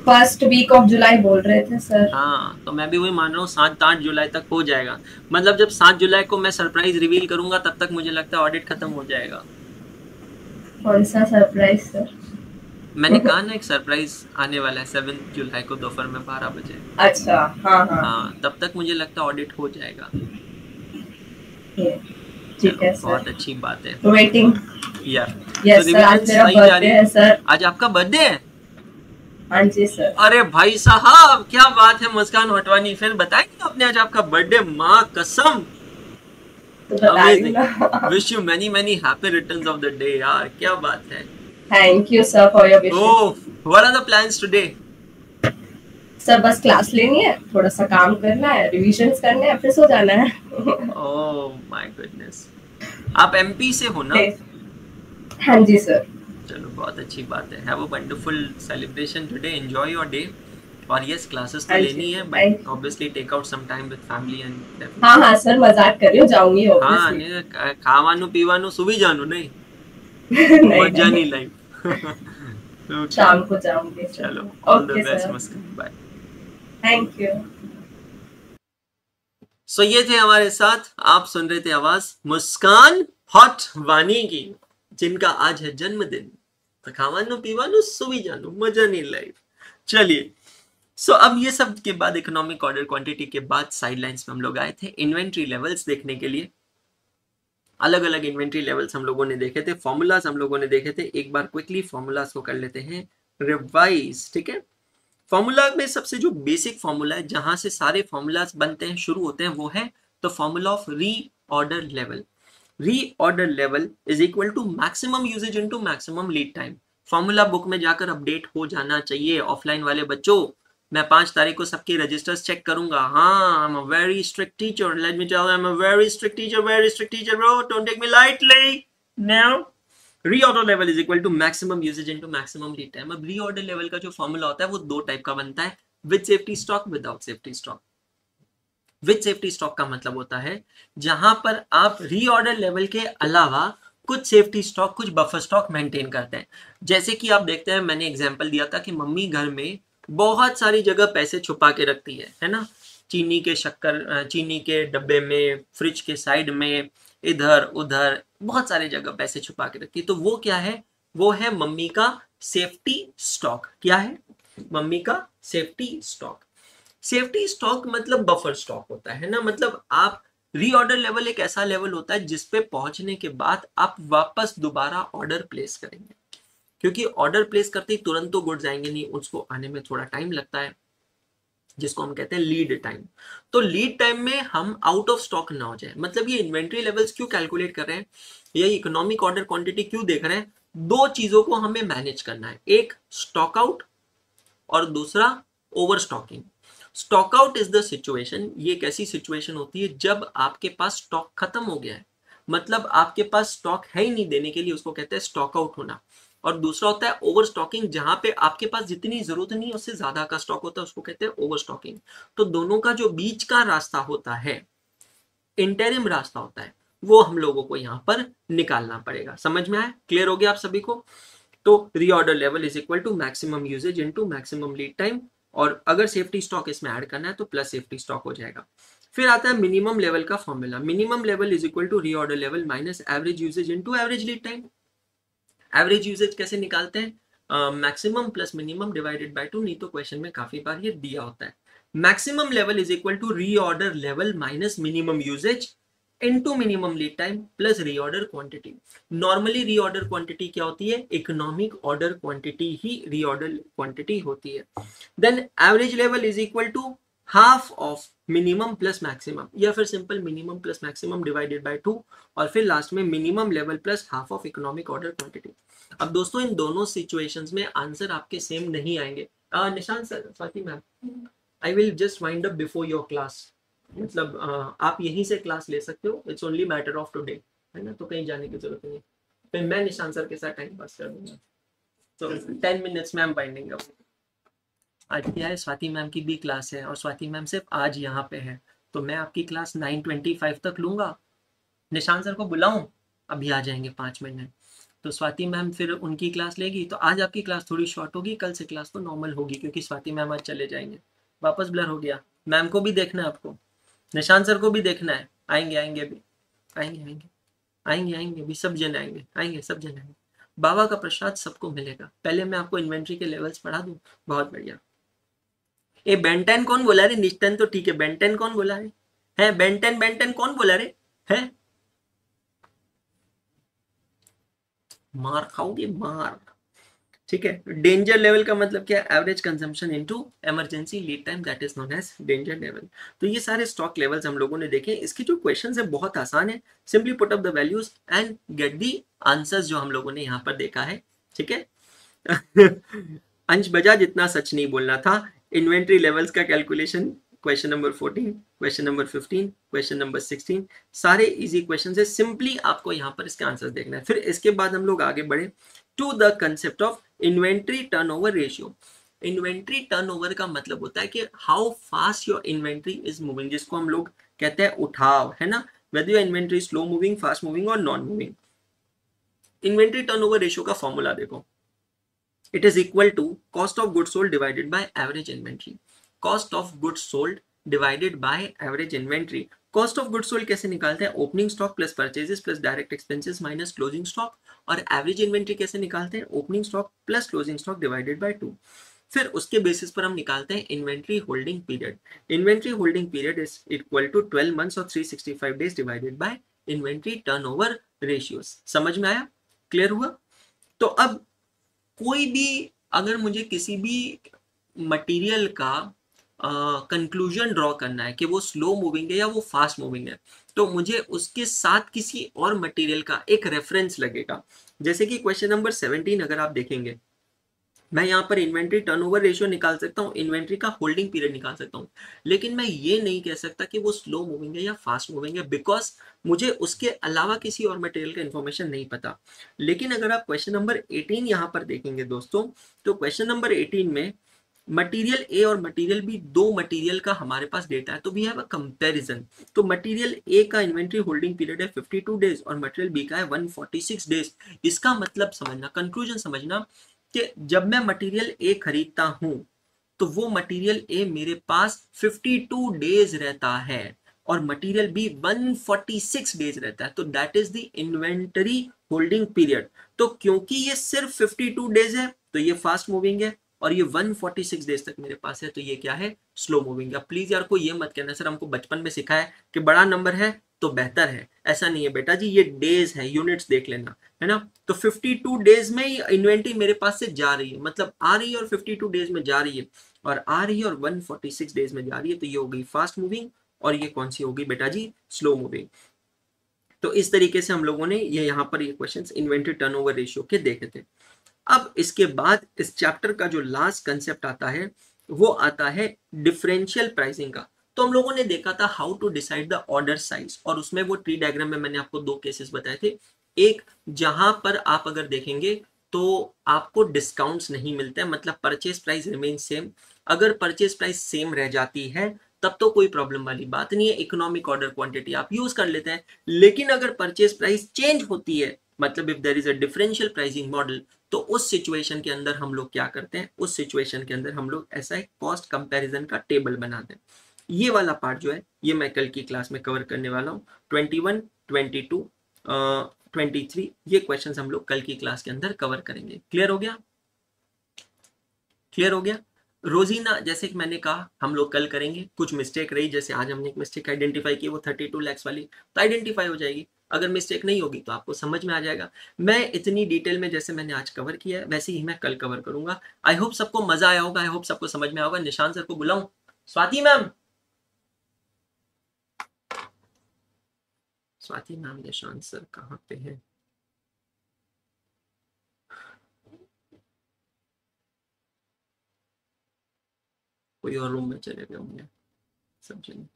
D: फर्स्ट वीक ऑफ जुलाई बोल रहे थे सर।
A: हाँ तो मैं भी वही मान रहा हूँ 7-8 जुलाई तक हो जाएगा। मतलब जब 7 जुलाई को मैं सरप्राइज रिवील करूंगा तब तक मुझे लगता है ऑडिट खत्म हो जाएगा।
D: कौन सा सरप्राइज सर?
A: मैंने कहा ना एक सरप्राइज आने वाला है 7 जुलाई को दोपहर में 12 बजे।
D: अच्छा हाँ हाँ
A: हाँ तब तक मुझे लगता है ऑडिट हो जाएगा।
D: ठीक है सर,
A: बहुत अच्छी बात है।
D: वेटिंग।
A: यार
D: यस सर, आज मेरा बर्थडे है सर।
A: आज आपका बर्थडे है?
D: हाँ जी सर।
A: अरे भाई साहब क्या बात है मुस्कान हटवानी, फिर बताएंगे आपने आज आपका बर्थडे, माँ कसम।
D: तो
A: wish you many many happy returns of the day यार, क्या बात है।
D: Thank you sir for your wishes.
A: Oh what are the plans today?
D: Sir बस क्लास लेनी है, थोड़ा सा काम करना है, रिविजन्स करने हैं, फिर सो जाना है।
A: Oh my goodness. आप एमपी से हो ना?
D: हाँ जी सर।
A: चलो बहुत अच्छी बात है। Have a wonderful celebration today, enjoy your day. और यस क्लासेस तो लेनी है but obviously take out some time with family and.
D: हाँ हाँ सर, मजाक कर रही हूँ, जाऊंगी
A: ऑब्वियसली। हाँ खावानु पीवानु सुबी जानू नहीं मजा नहीं लाइफ।
D: शाम को जाऊंगी।
A: चलो all the best Muskan, bye.
D: Thank you.
A: So ये थे हमारे साथ, आप सुन रहे थे आवाज मुस्कान हटवानी की, जिनका आज है जन्मदिन। तो खावानु पीवानु सुबी जानू मजा नहीं लाइफ। चलिए सो अब ये सब के बाद इकोनॉमिक ऑर्डर क्वांटिटी के बाद साइडलाइंस में हम लोग आए थे इन्वेंट्री लेवल्स देखने के लिए। अलग अलग इन्वेंट्री लेवल्स हम लोगों ने देखे थे, फॉर्मूलाज हम लोगों ने देखे थे। एक बार क्विकली फॉर्मूलाज को कर लेते हैं रिवाइज, ठीक है। फॉर्मूला में सबसे जो बेसिक फॉर्मूला है, जहां से सारे फॉर्मूलाज बनते हैं, शुरू होते हैं, वो है the formula of reorder level. Reorder level is equal to maximum usage into maximum lead time. Formula book में जाकर अपडेट हो जाना चाहिए। ऑफलाइन वाले बच्चों, मैं 5 तारीख को सबके रजिस्टर्स चेक करूंगा। हाँ, I'm a very strict teacher. Let me tell you, I'm a very strict teacher, bro. Don't take me lightly. Now, reorder level is equal to maximum usage into maximum lead time. अब reorder level का जो फॉर्मूला होता है वो 2 टाइप का बनता है, with safety stock, without safety stock. With safety stock का मतलब होता है जहां पर आप reorder level के अलावा कुछ सेफ्टी स्टॉक, कुछ बफर स्टॉक मेंटेन करते हैं। जैसे कि आप देखते हैं, मैंने एग्जांपल दिया था कि मम्मी घर में बहुत सारी जगह पैसे छुपा के रखती है ना, चीनी के शक्कर, चीनी के डब्बे में, फ्रिज के साइड में, इधर उधर बहुत सारी जगह पैसे छुपा के रखती है। तो वो क्या है? वो है मम्मी का सेफ्टी स्टॉक। क्या है? मम्मी का सेफ्टी स्टॉक। सेफ्टी स्टॉक मतलब बफर स्टॉक होता है ना। मतलब आप रीऑर्डर लेवल एक ऐसा लेवल होता है जिसपे पहुंचने के बाद आप वापस दोबारा ऑर्डर प्लेस करेंगे, क्योंकि ऑर्डर प्लेस करते ही तुरंत तो गुड्स आएंगे नहीं, उसको आने में थोड़ा टाइम लगता है, जिसको हम कहते हैं लीड टाइम। तो लीड टाइम में हम आउट ऑफ स्टॉक ना हो जाए। मतलब ये इन्वेंट्री लेवल्स क्यों कैलकुलेट कर रहे हैं, या इकोनॉमिक ऑर्डर क्वांटिटी क्यों देख रहे हैं? 2 चीजों को हमें मैनेज करना है, एक स्टॉक आउट और दूसरा over stocking. Stock out is the situation, ये एक ऐसी सिचुएशन होती है जब आपके पास स्टॉक खत्म हो गया है, मतलब आपके पास स्टॉक है ही नहीं देने के लिए, उसको कहते हैं स्टॉक आउट होना। और दूसरा होता है ओवर स्टॉकिंग, जहां पे आपके पास जितनी जरूरत नहीं है उससे ज्यादा का स्टॉक होता है, उसको कहते हैं ओवर स्टॉकिंग। तो दोनों का जो बीच का रास्ता होता है, इंटरिम रास्ता होता है, वो हम लोगों को यहाँ पर निकालना पड़ेगा। समझ में आया? क्लियर हो गया आप सभी को? तो reorder level is equal to maximum usage into maximum lead time, और अगर सेफ्टी स्टॉक इसमें ऐड करना है तो प्लस सेफ्टी स्टॉक हो जाएगा। फिर आता है मिनिमम लेवल का formula. Minimum level is equal to reorder level minus average usage into average lead time. Average usage कैसे निकालते हैं? Maximum plus minimum divided by 2, नहीं तो क्वेश्चन में काफी बार ये दिया होता है। Maximum level is equal to reorder level minus minimum usage into minimum lead time plus reorder quantity. Normally reorder quantity क्या होती है? इकोनॉमिक ऑर्डर क्वांटिटी ही रीऑर्डर क्वांटिटी होती है। Then average level is equal to half of minimum plus maximum, या फिर simple minimum plus maximum divided by 2, और फिर लास्ट में minimum level plus half of economic order quantity. अब दोस्तों इन दोनों सिचुएशंस में आंसर आपके सेम नहीं आएंगे। Nishant sir, Swati ma'am, I will just wind up before your class, मतलब आप यहीं से क्लास ले सकते हो, it's only matter of today, है ना, तो कहीं जाने की जरूरत नहीं। फिर मैं निशांत सर के साथ टाइम पास कर दूंगा, तो 10 मिनट्स में हम बाइंडिंग अप। आज क्या है, स्वाति मैम की भी क्लास है, और स्वाति मैम सिर्फ आज यहाँ पे है, तो मैं आपकी क्लास 9:25 तक लूंगा। निशांत सर को बुलाऊं, अभी आ जाएंगे 5 मिनट, तो स्वाति मैम फिर उनकी क्लास लेगी, तो आज आपकी क्लास थोड़ी शॉर्ट होगी, कल से क्लास तो नॉर्मल होगी, क्योंकि स्वाति मैम आज चले जाएंगे। वापस ब्लर हो गया, मैम को भी देखना है आपको, निशांत सर को भी देखना है, आएंगे अभी, आएंगे अभी, सब जन आएंगे, सब जन आएंगे। बाबा का प्रसाद सबको मिलेगा। पहले मैं आपको इन्वेंट्री के लेवल्स पढ़ा दूं। बहुत बढ़िया। ये बेंटेन कौन बोला रे? निश्चन तो ठीक है, बेंटेन कौन बोला रे? है बेंटेन कौन बोला रे? है मार खाओगे, मार। ठीक है। डेंजर लेवल का मतलब क्या है? Average consumption into emergency lead time, that is known as danger level. तो ये सारे स्टॉक लेवल्स हम लोगों ने देखे। इसके जो क्वेश्चंस है बहुत आसान है, simply put up the values and get the answers जो हम लोगों ने यहाँ पर देखा है। ठीक है। अंश बजा, जितना सच नहीं बोलना था। इन्वेंट्री लेवल्स का calculation, question number 14, question number 15, question number 16, सारे इजी क्वेश्चन है। सिंपली आपको यहाँ पर इसके आंसर देखना है। फिर इसके बाद हम लोग आगे बढ़े to the concept of inventory turnover ratio. Inventory turnover का मतलब होता है कि how fast your inventory is moving, जिसको हम लोग कहते हैं उठाव, है ना, whether your inventory slow moving, fast moving और non moving. Inventory turnover ratio का फॉर्मूला देखो, it is equal to cost of goods sold divided by average inventory. Cost of goods sold divided by average inventory. Cost of goods sold कैसे निकालते हैं? Opening stock plus purchases plus direct expenses minus closing stock. और एवरेज इन्वेंट्री कैसे निकालते हैं? Opening stock plus closing stock divided by 2। फिर उसके बेसिस पर हम निकालते हैं inventory holding period. Inventory holding period is equal to 12 months और 365 days divided by inventory turnover ratios. समझ में आया? क्लियर हुआ? तो अब कोई भी अगर मुझे किसी भी मटेरियल का कंक्लूजन ड्रॉ करना है कि वो स्लो मूविंग है या वो फास्ट मूविंग है, तो मुझे उसके साथ किसी और मटेरियल का एक रेफरेंस लगेगा। जैसे कि क्वेश्चन नंबर 17 अगर आप देखेंगे, मैं यहाँ पर इन्वेंट्री टर्नओवर रेशियो निकाल सकता हूँ, इन्वेंट्री का होल्डिंग पीरियड निकाल सकता हूँ, लेकिन मैं ये नहीं कह सकता कि वो स्लो मूविंग है या फास्ट मूविंग है, बिकॉज मुझे उसके अलावा किसी और मटेरियल का इन्फॉर्मेशन नहीं पता। लेकिन अगर आप क्वेश्चन नंबर 18 यहाँ पर देखेंगे दोस्तों, तो क्वेश्चन नंबर 18 में मटेरियल ए और मटेरियल बी, दो मटेरियल का हमारे पास डेटा है, तो वी हैव अ कंपैरिजन। तो मटेरियल ए का इन्वेंट्री होल्डिंग पीरियड है 52 डेज और मटेरियल बी का है 146 डेज। इसका मतलब समझना, कंक्लूजन समझना कि जब मैं मटेरियल ए खरीदता हूं तो वो मटेरियल ए मेरे पास 52 डेज रहता है और मटेरियल बी 146 डेज रहता है, तो that is the inventory holding period. तो क्योंकि ये सिर्फ 52 डेज है तो ये फास्ट मूविंग है, और ये 146 डेज तक मेरे पास है तो ये क्या है? Slow moving. अब प्लीज यार को ये मत कहना सर हमको बचपन में सिखाया है कि बड़ा नंबर है तो बेहतर है। ऐसा नहीं है बेटा जी, ये डेज है, यूनिट्स देख लेना, है ना। तो 52 डेज में इन्वेंट्री मेरे पास से जा रही है, मतलब आ रही है और 52 डेज में जा रही है, और आ रही है और 146 डेज में जा रही है, तो ये हो गई फास्ट मूविंग और ये कौन सी होगी बेटा जी? Slow moving. तो इस तरीके से हम लोगों ने ये यहाँ पर ये क्वेश्चंस इन्वेंट्री टर्नओवर रेशियो के देखे थे। अब इसके बाद इस चैप्टर का जो लास्ट कंसेप्ट आता है वो आता है डिफरेंशियल प्राइसिंग का। तो हम लोगों ने देखा था how to decide the order size, और उसमें वो ट्री डायग्राम में मैंने आपको दो केसेस बताए थे। एक जहां पर आप अगर देखेंगे तो आपको डिस्काउंट्स नहीं मिलते हैं, मतलब परचेज प्राइस रिमेन सेम। अगर परचेज प्राइस सेम रह जाती है तब तो कोई प्रॉब्लम वाली बात नहीं है, इकोनॉमिक ऑर्डर क्वांटिटी आप यूज कर लेते हैं। लेकिन अगर परचेज प्राइस चेंज होती है, मतलब if there is a differential pricing model, तो उस सिचुएशन के अंदर हम लोग क्या करते हैं? उस सिचुएशन के अंदर हम लोग ऐसा एक कॉस्ट कंपैरिजन का टेबल बनाते हैं। ये वाला पार्ट जो है ये मैं कल की क्लास में कवर करने वाला हूँ। 21, 22, 23 ये क्वेश्चंस हम लोग कल की क्लास के अंदर कवर करेंगे। क्लियर हो गया? क्लियर हो गया? रोजीना जैसे कि मैंने कहा हम लोग कल करेंगे, कुछ मिस्टेक रही, जैसे आज हमने एक मिस्टेक आइडेंटिफाई की वो 32 लाख वाली, तो आइडेंटिफाई हो जाएगी। अगर मिस्टेक नहीं होगी तो आपको समझ में आ जाएगा। मैं इतनी डिटेल में जैसे मैंने आज कवर किया है वैसे ही मैं कल कवर करूंगा। आई होप सबको मजा आया होगा, आई होप सबको समझ में आया होगा। निशान सर को बुलाऊं? Swati ma'am, Swati ma'am, Nishant sir कहाँ पे है? कोई और रूम में चले गए होंगे सब जन।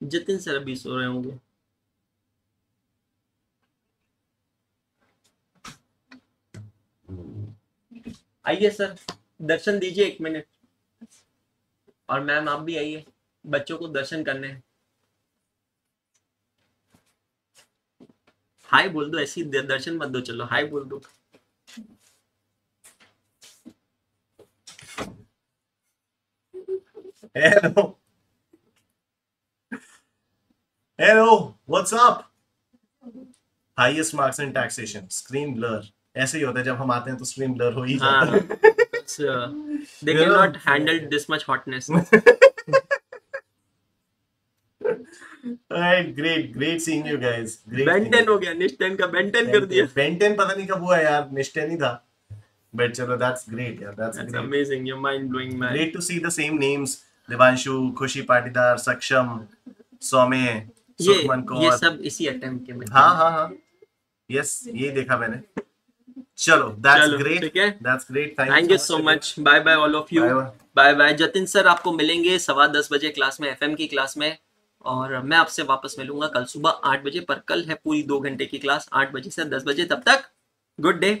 A: जतिन सर अभी सो रहे होंगे। आइए सर, दर्शन दीजिए 1 मिनट। और मैम आप भी आइए, बच्चों को दर्शन करने हैं। हाय बोल दो, ऐसी दर्शन मत दो, चलो हाय बोल दो।
E: Hello. Hello. What's up? Highest marks in taxation. Screen blur. ऐसे ही होता है, जब हम आते हैं तो स्क्रीन ब्लर हो ही जाता है।
A: They cannot handle this much hotness.
E: Alright, great seeing you guys.
A: बेंटन हो गया, निश्चन का बेंटन कर दिया।
E: बेंटन पता नहीं कब हुआ यार, निश्चन ही था। But चलो, that's great यार, that's great.
A: Amazing, you're mind blowing man.
E: Great to see the same names. Devanshu, खुशी पाटीदार, सक्षम, सौम्य, सुखमन कौर।
A: ये सब इसी अटेम्प्ट के में।
E: हाँ। Yes, ये देखा मैंने। चलो, that's great.
A: ठीक है,
E: that's great.
A: Thank you so much. Bye bye all of you. Bye bye. Jatin sir आपको मिलेंगे 10:15 बजे क्लास में, FM की क्लास में, और मैं आपसे वापस मिलूंगा कल सुबह 8 बजे। पर कल है पूरी 2 घंटे की क्लास, 8 बजे से 10 बजे। तब तक गुड डे।